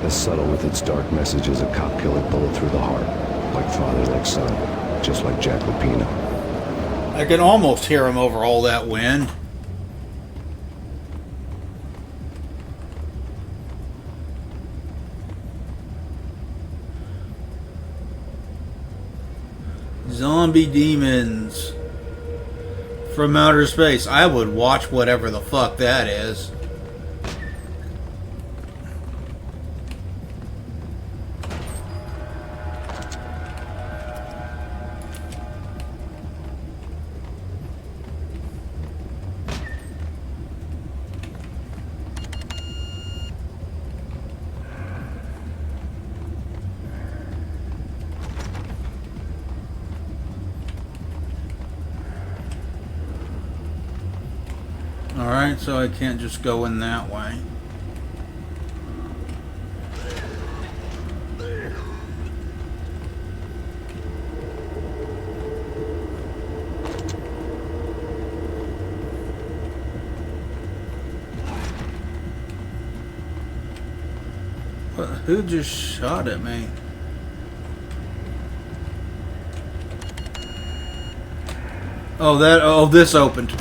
As subtle with its dark message as a cop killer bullet through the heart. Like father, like son. Just like Jack Lupino. I can almost hear him over all that wind. Zombie demons from outer space. I would watch whatever the fuck that is. Alright, so I can't just go in that way. But who just shot at me? Oh, this opened.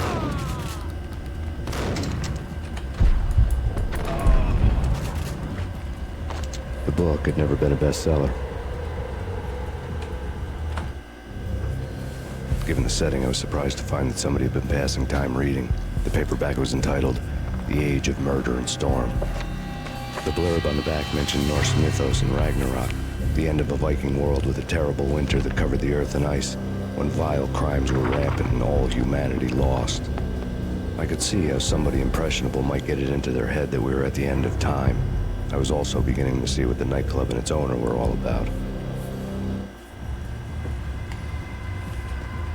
The book had never been a bestseller. Given the setting, I was surprised to find that somebody had been passing time reading. The paperback was entitled The Age of Murder and Storm. The blurb on the back mentioned Norse mythos and Ragnarok, the end of a Viking world with a terrible winter that covered the earth in ice, when vile crimes were rampant and all humanity lost. I could see how somebody impressionable might get it into their head that we were at the end of time. I was also beginning to see what the nightclub and its owner were all about.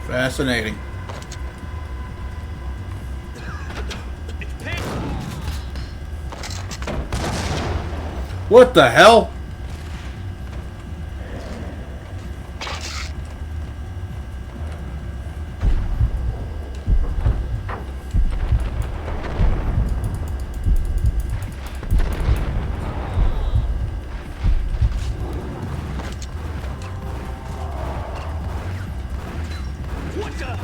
Fascinating. What the hell? What the?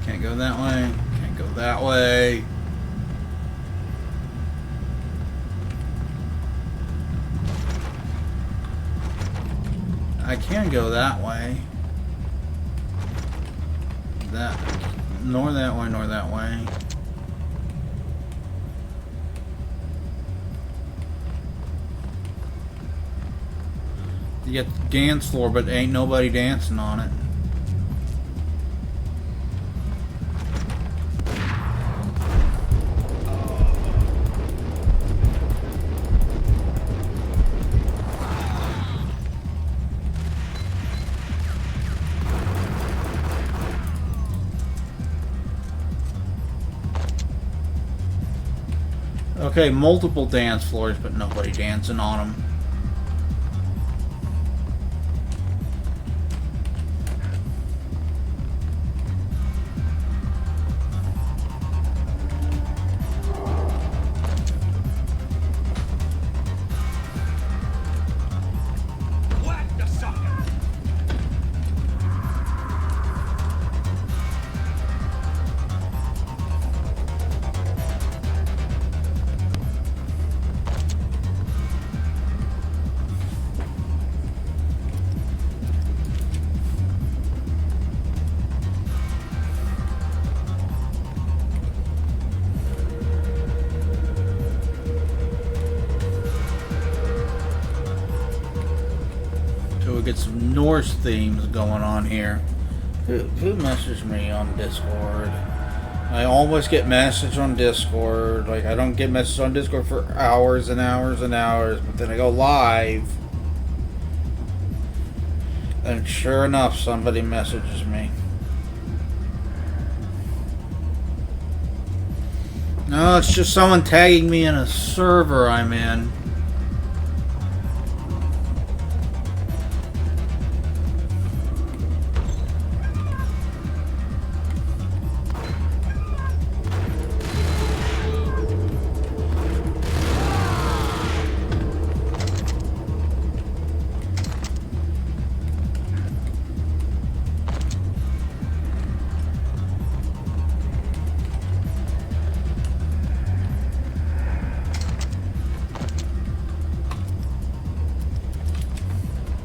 Can't go that way. Can't go that way. I can go that way. That, nor that way, nor that way. You get the dance floor, but ain't nobody dancing on it. Okay, multiple dance floors, but nobody dancing on them. What the sucker? So we get some Norse themes going on here. Who messaged me on Discord? I always get messaged on Discord. Like, I don't get messaged on Discord for hours and hours and hours, but then I go live. And sure enough, somebody messages me. No, it's just someone tagging me in a server I'm in.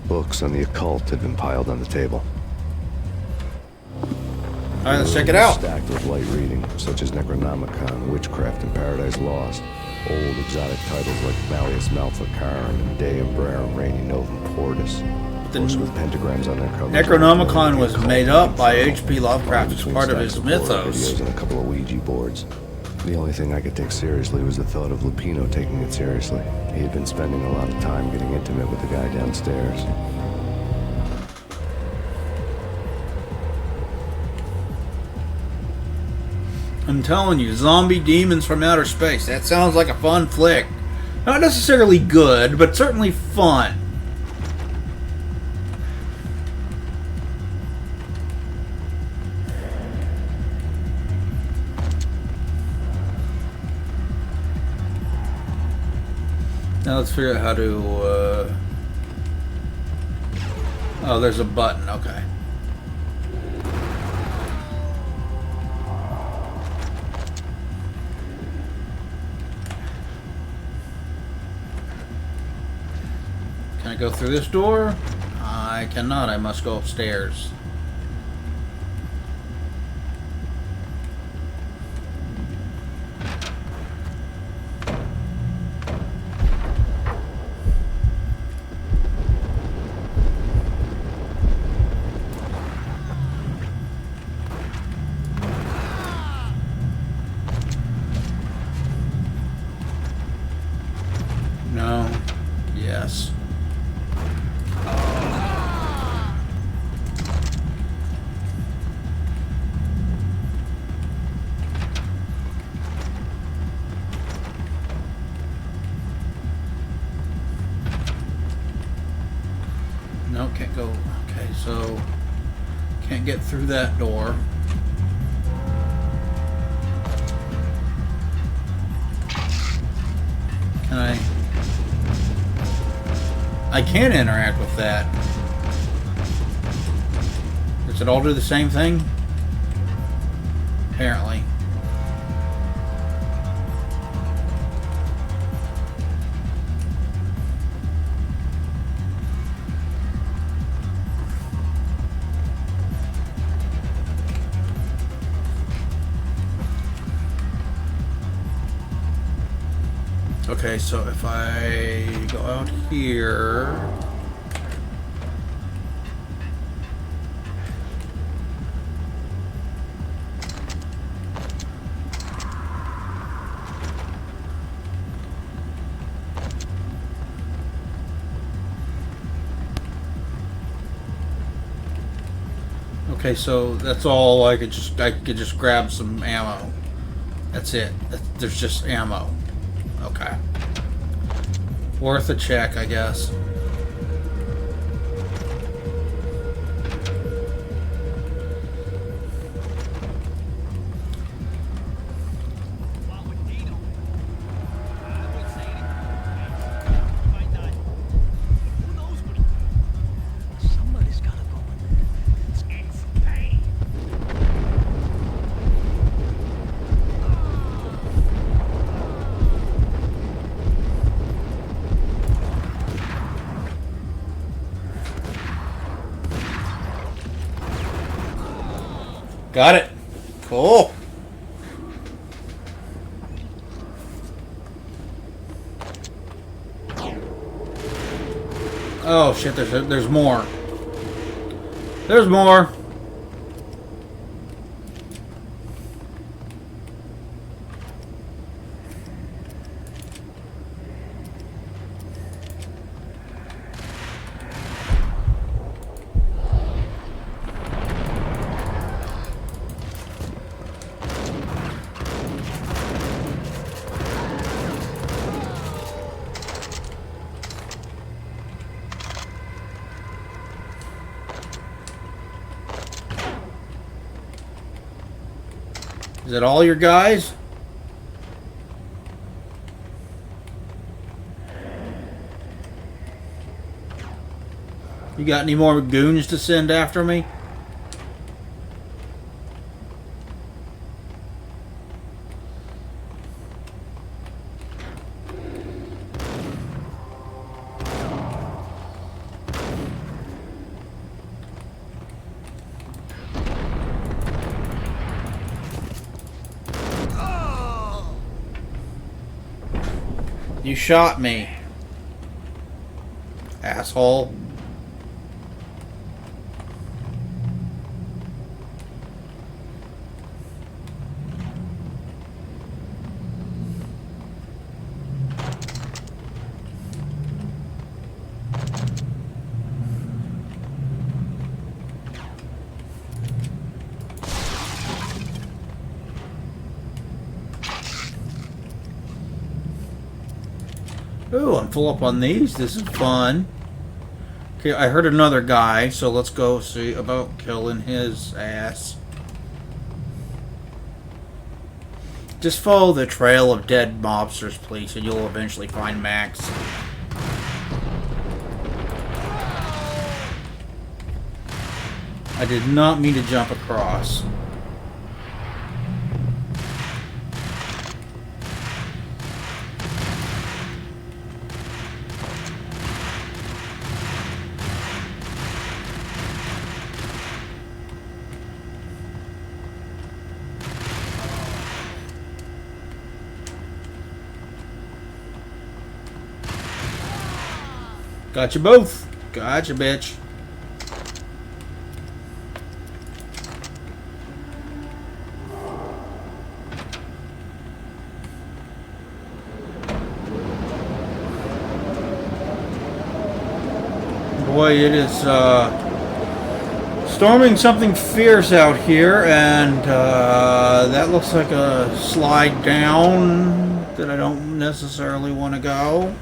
Books on the occult had been piled on the table. Alright, let's check it out. Stacked with light reading, such as Necronomicon, Witchcraft, and Paradise Lost. Old exotic titles like Malleus Maleficarum and De Umbrarum Reini Novum Portus. Books with pentagrams on their covers. Necronomicon was made up by H.P. Lovecraft as part of his mythos. Videos and a couple of Ouija boards. The only thing I could take seriously was the thought of Lupino taking it seriously. He had been spending a lot of time getting intimate with the guy downstairs. I'm telling you, zombie demons from outer space. That sounds like a fun flick. Not necessarily good, but certainly fun. Now let's figure out how to, oh, there's a button, okay. Can I go through this door? I cannot, I must go upstairs. No. Yes. No, can't go. Okay, so can't get through that door. Can I can interact with that. Does it all do the same thing? Apparently. Okay, so if I go out here... Okay, so that's all I could just grab some ammo. That's it. There's just ammo. Okay. Worth a check, I guess. Somebody's gotta go in there. It's Payne. Got it. Cool. Oh shit! There's more. There's more. Is that all your guys? You got any more goons to send after me? You shot me, asshole. Ooh, I'm full up on these. This is fun. Okay, I heard another guy, so let's go see about killing his ass. Just follow the trail of dead mobsters, please, and you'll eventually find Max. I did not mean to jump across. Gotcha both. Gotcha, bitch. Boy, it is storming something fierce out here, and that looks like a slide down that I don't necessarily want to go.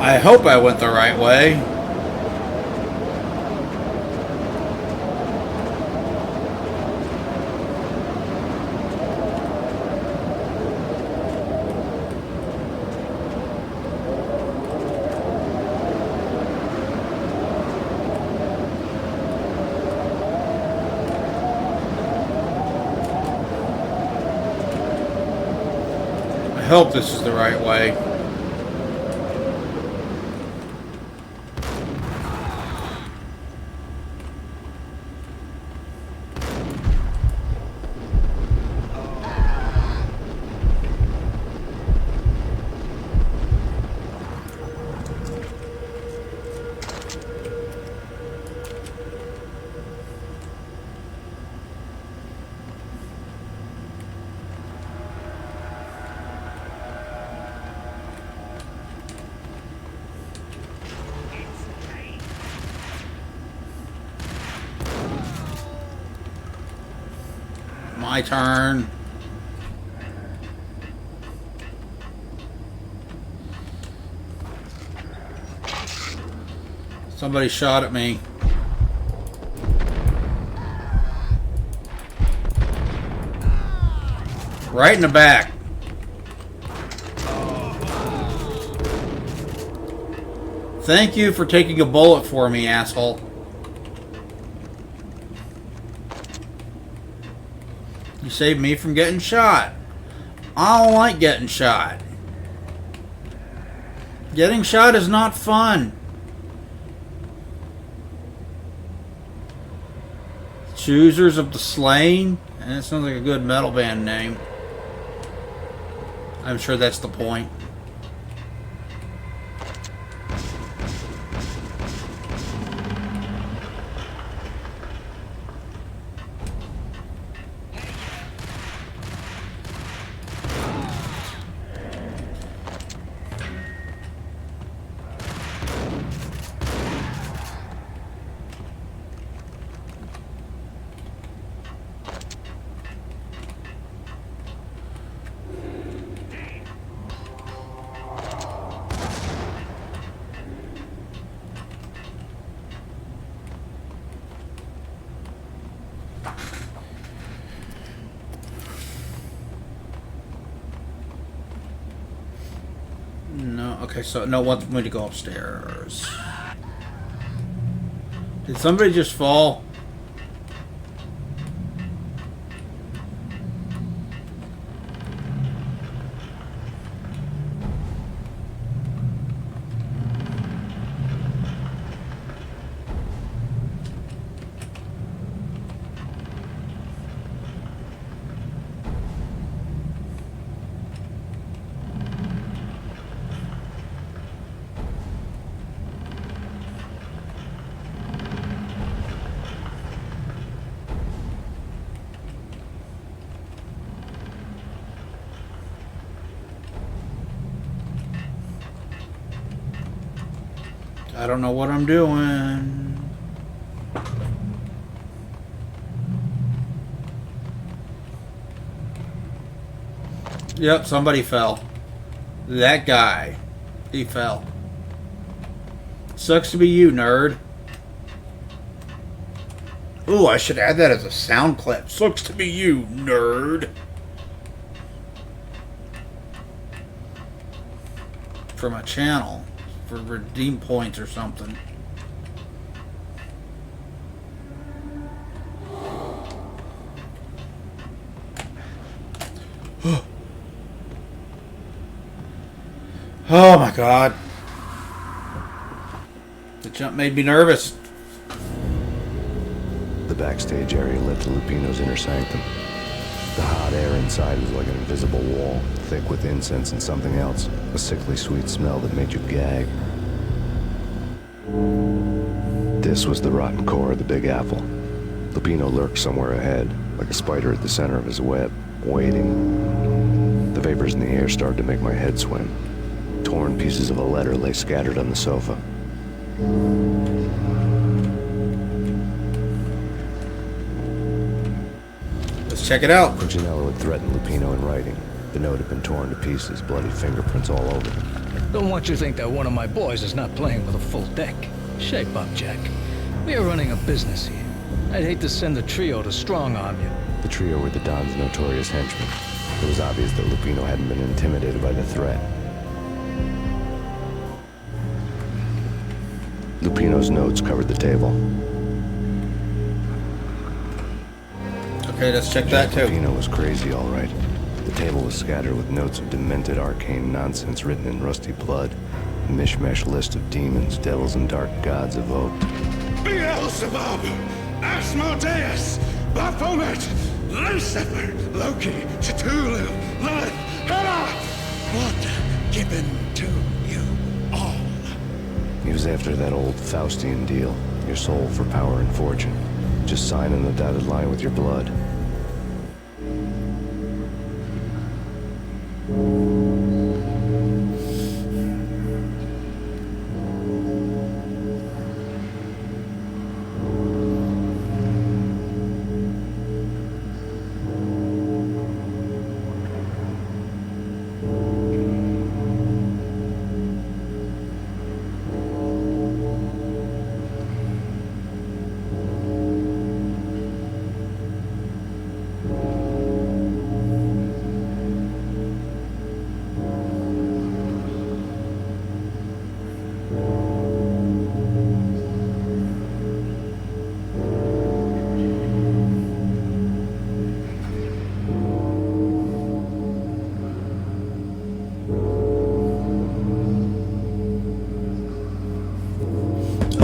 I hope I went the right way. I hope this is the right way. My turn. Somebody shot at me. Right in the back. Thank you for taking a bullet for me, asshole. You saved me from getting shot. I don't like getting shot. Getting shot is not fun. Choosers of the Slain? And that sounds like a good metal band name. I'm sure that's the point. No, okay, so no one wants me to go upstairs. Did somebody just fall? I don't know what I'm doing. Yep, somebody fell. That guy. He fell. Sucks to be you, nerd. Ooh, I should add that as a sound clip. Sucks to be you, nerd. For my channel. For redeem points or something. Oh my god. The jump made me nervous. The backstage area led to Lupino's inner sanctum. The hot air inside was like an invisible wall, thick with incense and something else, a sickly sweet smell that made you gag. This was the rotten core of the Big Apple. Lupino lurked somewhere ahead, like a spider at the center of his web, waiting. The vapors in the air started to make my head swim. Torn pieces of a letter lay scattered on the sofa. Let's check it out. Punchinello had threatened Lupino in writing. The note had been torn to pieces, bloody fingerprints all over them. Don't want you to think that one of my boys is not playing with a full deck. Shape up, Jack. We are running a business here. I'd hate to send the trio to strong-arm you. The trio were the Don's notorious henchmen. It was obvious that Lupino hadn't been intimidated by the threat. Lupino's notes covered the table. Okay, let's check that too. Lupino was crazy, all right. The table was scattered with notes of demented arcane nonsense written in rusty blood. A mishmash list of demons, devils, and dark gods evoked. Beelzebub, Asmodeus, Baphomet, Lucifer, Loki, Cthulhu, Lilith, Hela, blood given to you all. He was after that old Faustian deal, your soul for power and fortune. Just sign on the dotted line with your blood.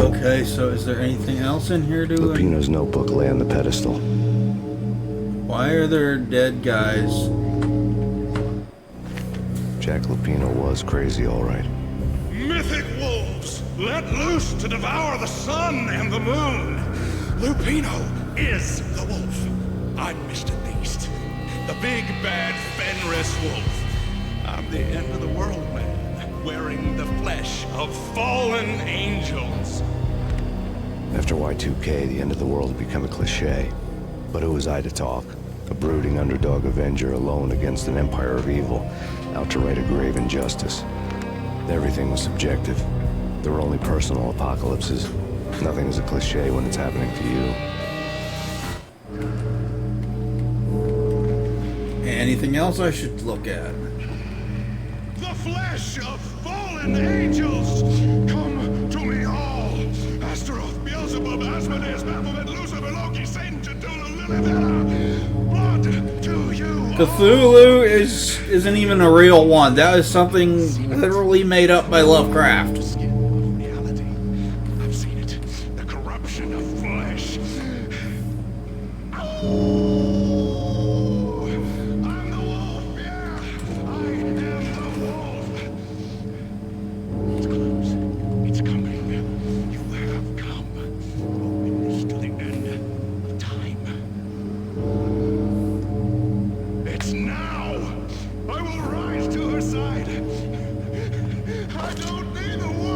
Okay, so is there anything else in here to... Lupino's notebook lay on the pedestal. Why are there dead guys? Jack Lupino was crazy, all right. Mythic wolves, let loose to devour the sun and the moon. Lupino is the wolf. I'm Mr. Beast, the big bad Fenris wolf. I'm the end of the world man, wearing the flesh of fallen angels. After Y2K, the end of the world had become a cliche. But who was I to talk? A brooding underdog avenger alone against an empire of evil, out to right a grave injustice. Everything was subjective. There were only personal apocalypses. Nothing is a cliche when it's happening to you. Anything else I should look at? The flesh of fallen angels! Come to me all! Astaroth, Beelzebub, Asmodeus, Baphomet, Lucifer, Loki, Satan, Cthulhu, Lilith, Hela! Blood to you! Cthulhu isn't even a real one. That is something literally made up by Lovecraft. Reality. I've seen it. The corruption of flesh. I'm the wolf, yeah! I am the wolf! It's close. It's coming. You have come. A witness to the end of time. It's now! I will rise to her side! I don't need the wolf!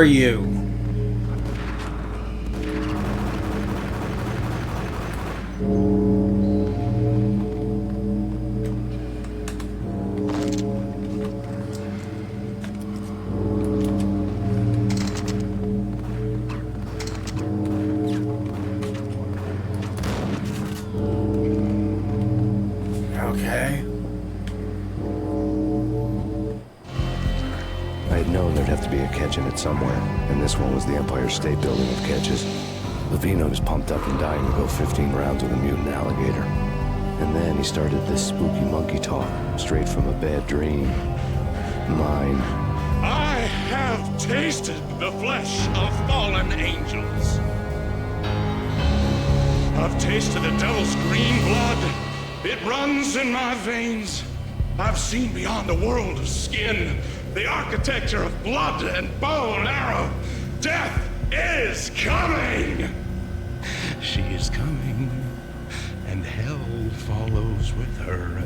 are you? Okay. I had known there'd have to be a catch in it somewhere, and this one was the Empire State Building of catches. Levino was pumped up and dying to go 15 rounds with a mutant alligator. And then he started this spooky monkey talk, straight from a bad dream. Mine. I have tasted the flesh of fallen angels. I've tasted the devil's green blood. It runs in my veins. I've seen beyond the world of skin, the architecture of blood and bow and arrow. Death is coming! She is coming, and hell follows with her.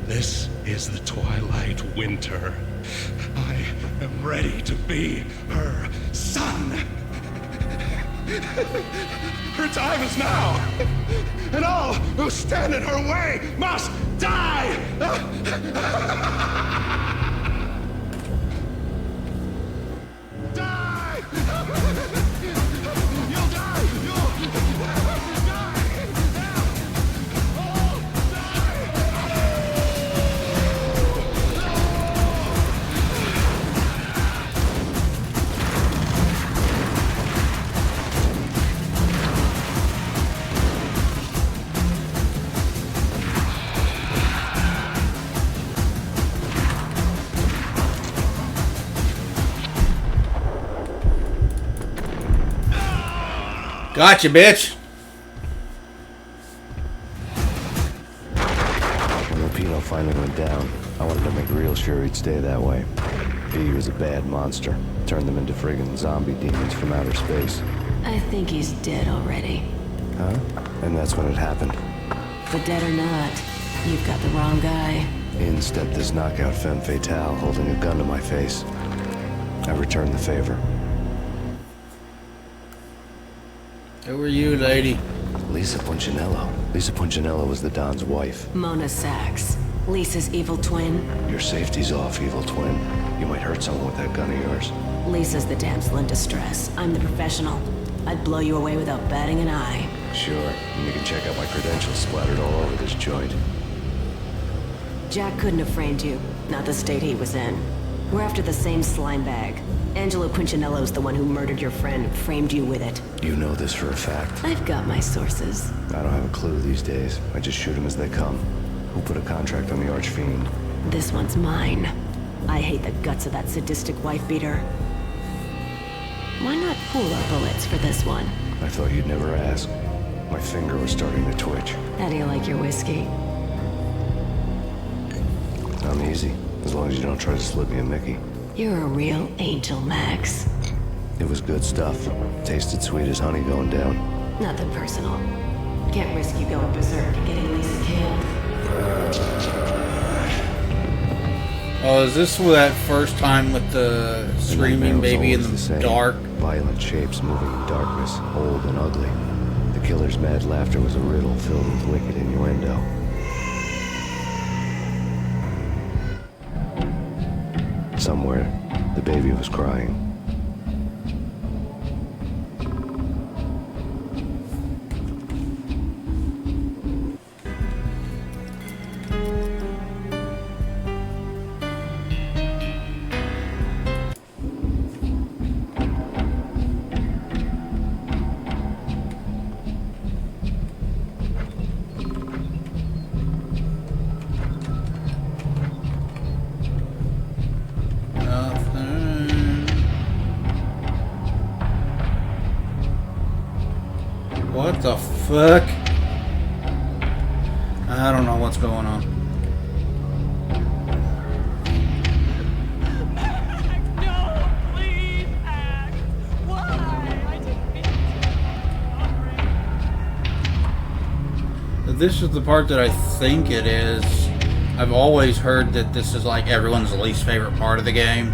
This is the twilight winter. I am ready to be her son. Her time is now, and all who stand in her way must die! Die! You'll die! You'll die! Oh, Gotcha, bitch. When Lupino finally went down, I wanted to make real sure he'd stay that way. He was a bad monster. Turned them into friggin' zombie demons from outer space. I think he's dead already. Huh? And that's when it happened. But dead or not, you've got the wrong guy. In stepped this knockout femme fatale, holding a gun to my face. I returned the favor. Who are you, lady? Lisa Punchinello. Lisa Punchinello was the Don's wife. Mona Sachs. Lisa's evil twin. Your safety's off, evil twin. You might hurt someone with that gun of yours. Lisa's the damsel in distress. I'm the professional. I'd blow you away without batting an eye. Sure, and you can check out my credentials splattered all over this joint. Jack couldn't have framed you. Not the state he was in. We're after the same slime bag. Angelo Punchinello's the one who murdered your friend, framed you with it. You know this for a fact. I've got my sources. I don't have a clue these days. I just shoot them as they come. Who put a contract on the Archfiend? This one's mine. I hate the guts of that sadistic wife-beater. Why not pool our bullets for this one? I thought you'd never ask. My finger was starting to twitch. How do you like your whiskey? I'm easy, as long as you don't try to slip me a Mickey. You're a real angel, Max. It was good stuff. Tasted sweet as honey going down. Nothing personal. Can't risk you going berserk and getting Lisa killed. Oh, is this that first time with the screaming baby in the dark? Violent shapes moving in darkness, old and ugly. The killer's mad laughter was a riddle filled with wicked innuendo. Somewhere, the baby was crying. What the fuck? I don't know what's going on. No, please, Act. Why? I didn't mean to. This is the part that I think it is. I've always heard that this is like everyone's least favorite part of the game.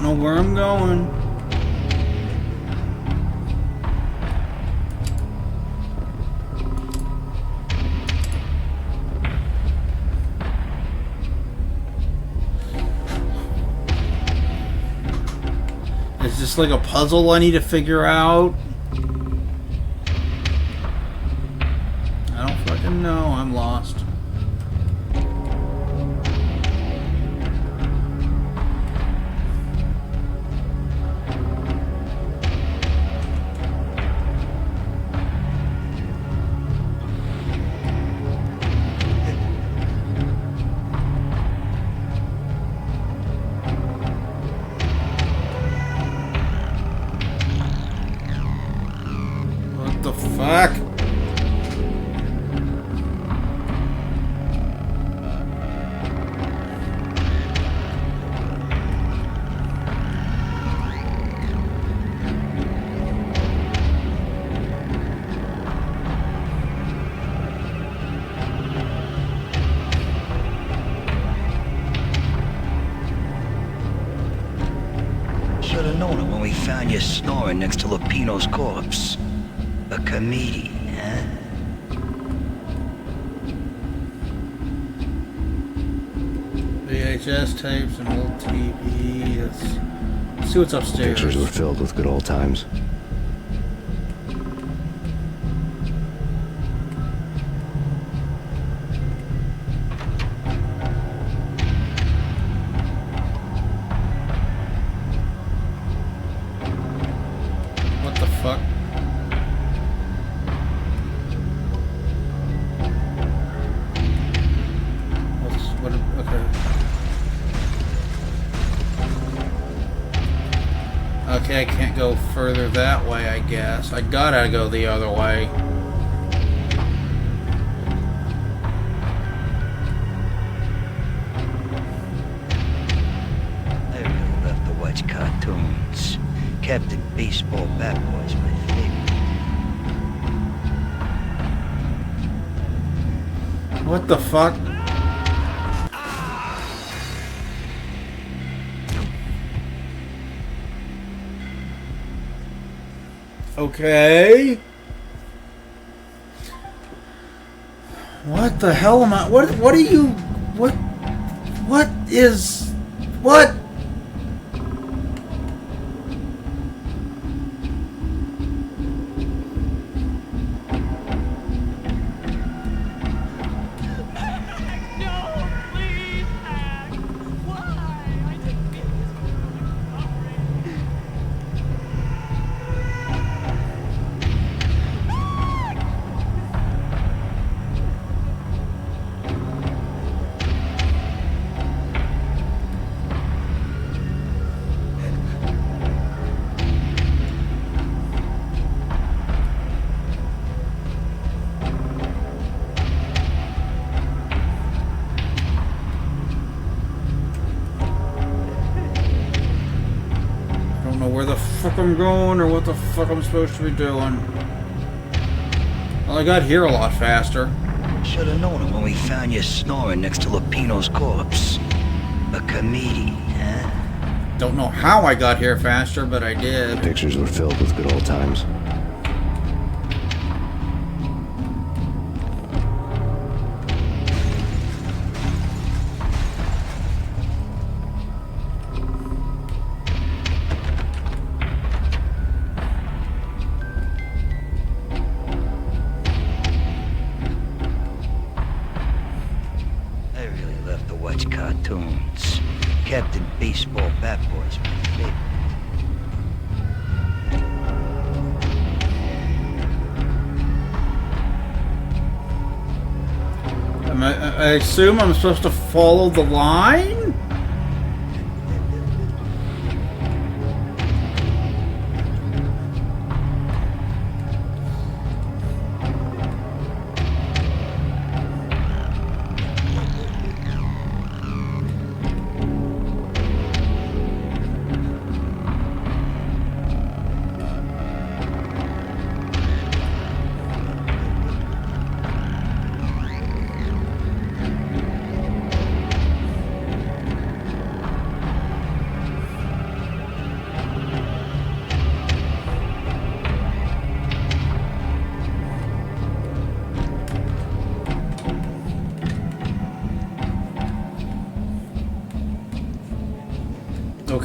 know where I'm going. Is this like a puzzle I need to figure out? I don't fucking know. I'm lost. What the fuck? Should have known it when we found you snoring next to Lupino's corpse. A comedian, huh? VHS tapes and old TV. Let's see what's upstairs. Pictures were filled with good old times. What the fuck? What? Okay. Okay, I can't go further that way, I guess. I gotta go the other way. I really love to watch cartoons. Captain Baseball Bat Boy's my favorite. What the fuck? Okay. What the hell am I? What are you? What is? What? No, please act. Why? I didn't mean this was really I don't know where the fuck I'm going or what the fuck I'm supposed to be doing. Well, I got here a lot faster. Should have known it when we found you snoring next to Lupino's corpse. A comedian, huh? Don't know how I got here faster, but I did. Pictures were filled with good old times. I really love to watch cartoons. Captain Baseball Bat Boy's my favorite. I assume I'm supposed to follow the line?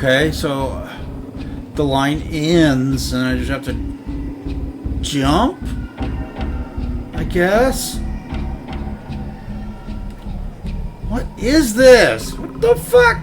Okay, so the line ends and I just have to jump? I guess? What is this? What the fuck?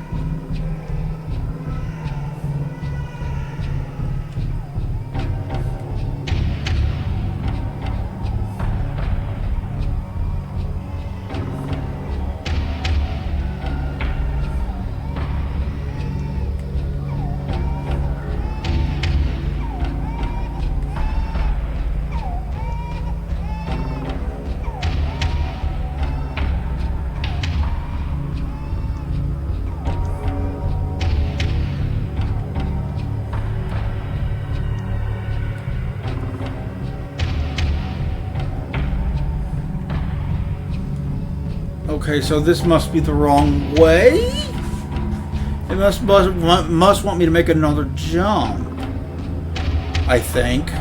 Okay, so this must be the wrong way? It must want me to make another jump. I think.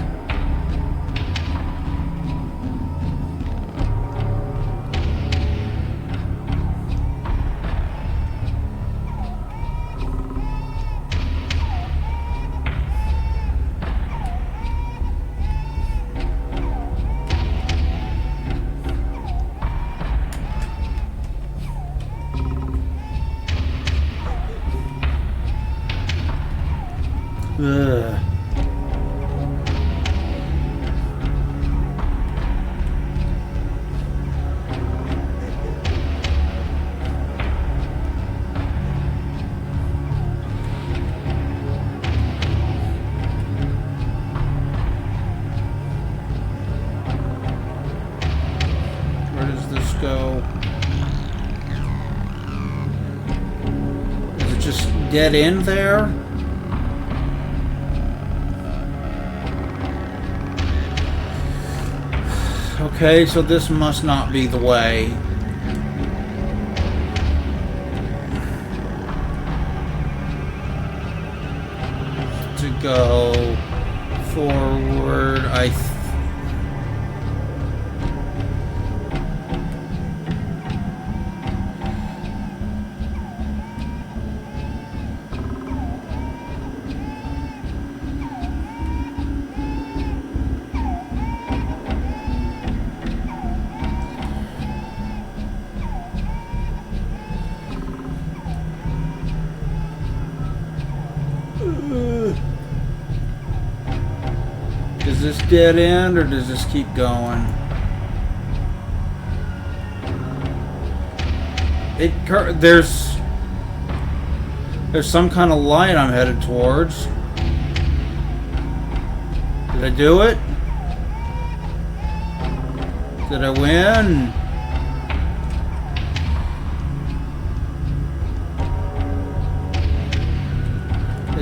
Ugh. Where does this go? Is it just dead end there? Okay, so this must not be the way. To go forward, Does this dead end or does this keep going? There's some kind of light I'm headed towards. Did I do it? Did I win?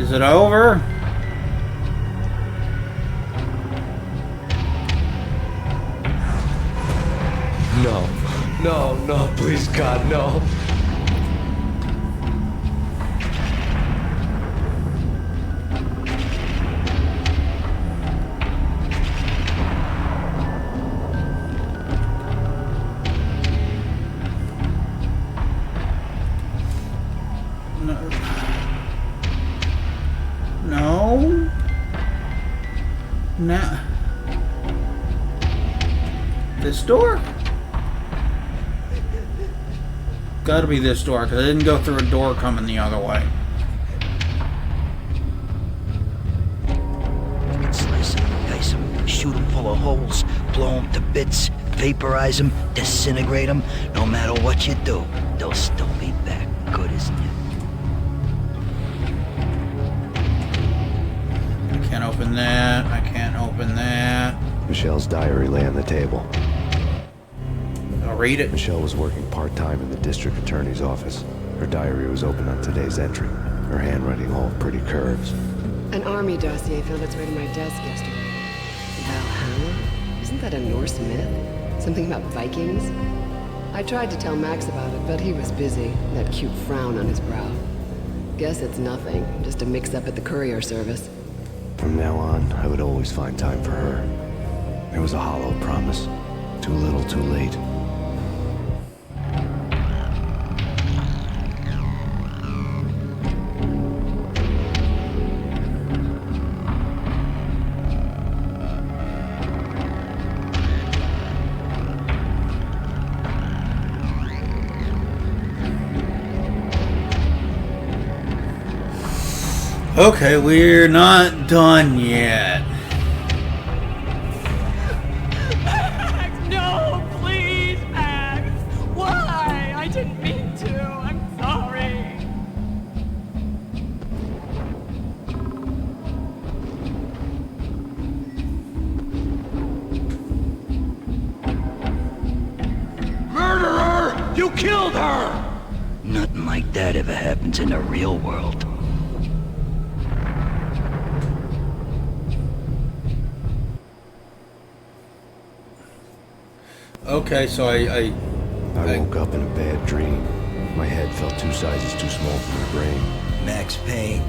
Is it over? No. No, no, please, God, no. No. Now, this door? Gotta be this door, because I didn't go through a door coming the other way. You can slice him, dice him, shoot him full of holes, blow him to bits, vaporize him, disintegrate him. No matter what you do, they'll still be back. Good as new. I can't open that. I can't open that. Michelle's diary lay on the table. I'll read it. Michelle was working part-time in the district attorney's office. Her diary was open on today's entry. Her handwriting all pretty curves. An army dossier found its way to my desk yesterday. Valhalla? Isn't that a Norse myth? Something about Vikings? I tried to tell Max about it, but he was busy, that cute frown on his brow. Guess it's nothing, just a mix-up at the courier service. From now on, I would always find time for her. It was a hollow promise. Too little, too late. Okay, we're not done yet. Max, no, please, Max. Why? I didn't mean to. I'm sorry. Murderer! You killed her! Nothing like that ever happens in the real world. Okay, so I woke up in a bad dream. My head felt 2 sizes too small for my brain. Max Payne.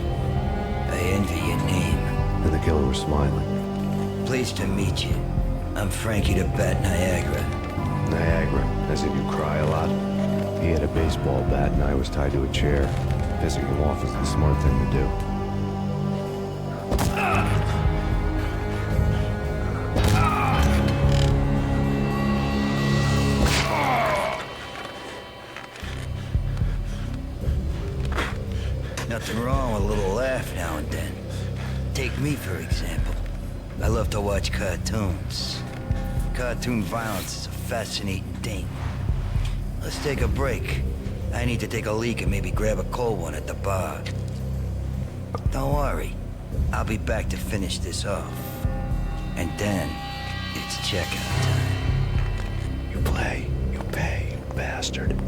I envy your name. And the killer was smiling. Pleased to meet you. I'm Frankie the Bat Niagara. Niagara, as in you cry a lot. He had a baseball bat and I was tied to a chair. Pissing him off was the smart thing to do. Nothing wrong with a little laugh now and then. Take me, for example. I love to watch cartoons. Cartoon violence is a fascinating thing. Let's take a break. I need to take a leak and maybe grab a cold one at the bar. Don't worry. I'll be back to finish this off. And then, it's checkout time. You play, you pay, you bastard.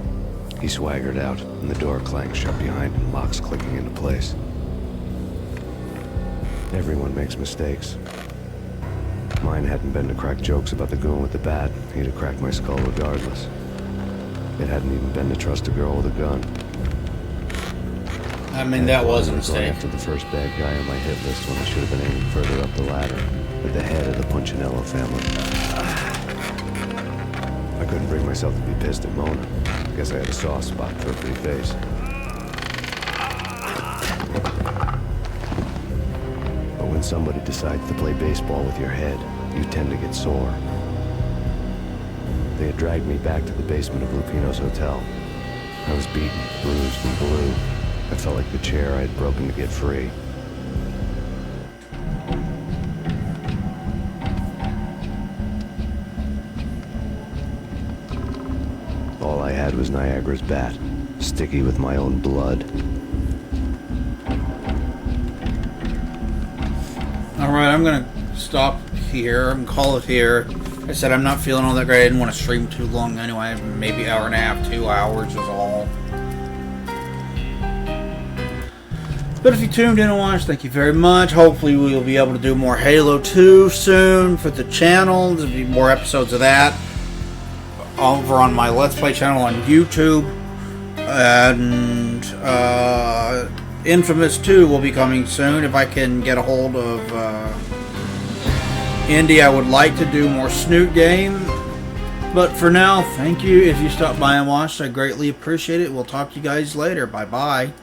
He swaggered out, and the door clanged shut behind him, locks clicking into place. Everyone makes mistakes. Mine hadn't been to crack jokes about the goon with the bat. He'd have cracked my skull regardless. It hadn't even been to trust a girl with a gun. I mean, that was a I was going mistake. after the first bad guy on my hit list when I should have been aiming further up the ladder, at the head of the Punchinello family. I couldn't bring myself to be pissed at Mona. Guess I had a soft spot for a pretty face. But when somebody decides to play baseball with your head, you tend to get sore. They had dragged me back to the basement of Lupino's hotel. I was beaten, bruised, and blue. I felt like the chair I had broken to get free. All I had was Niagara's bat, sticky with my own blood. Alright, I'm gonna stop here and call it here. I said I'm not feeling all that great. I didn't want to stream too long anyway. Maybe hour and a half, 2 hours is all. But if you tuned in and watched, thank you very much. Hopefully we will be able to do more Halo 2 soon for the channel. There'll be more episodes of that over on my Let's Play channel on YouTube. And Infamous 2 will be coming soon. If I can get a hold of Indy, I would like to do more Snoot game. But for now, thank you. If you stopped by and watched, I greatly appreciate it. We'll talk to you guys later. Bye-bye.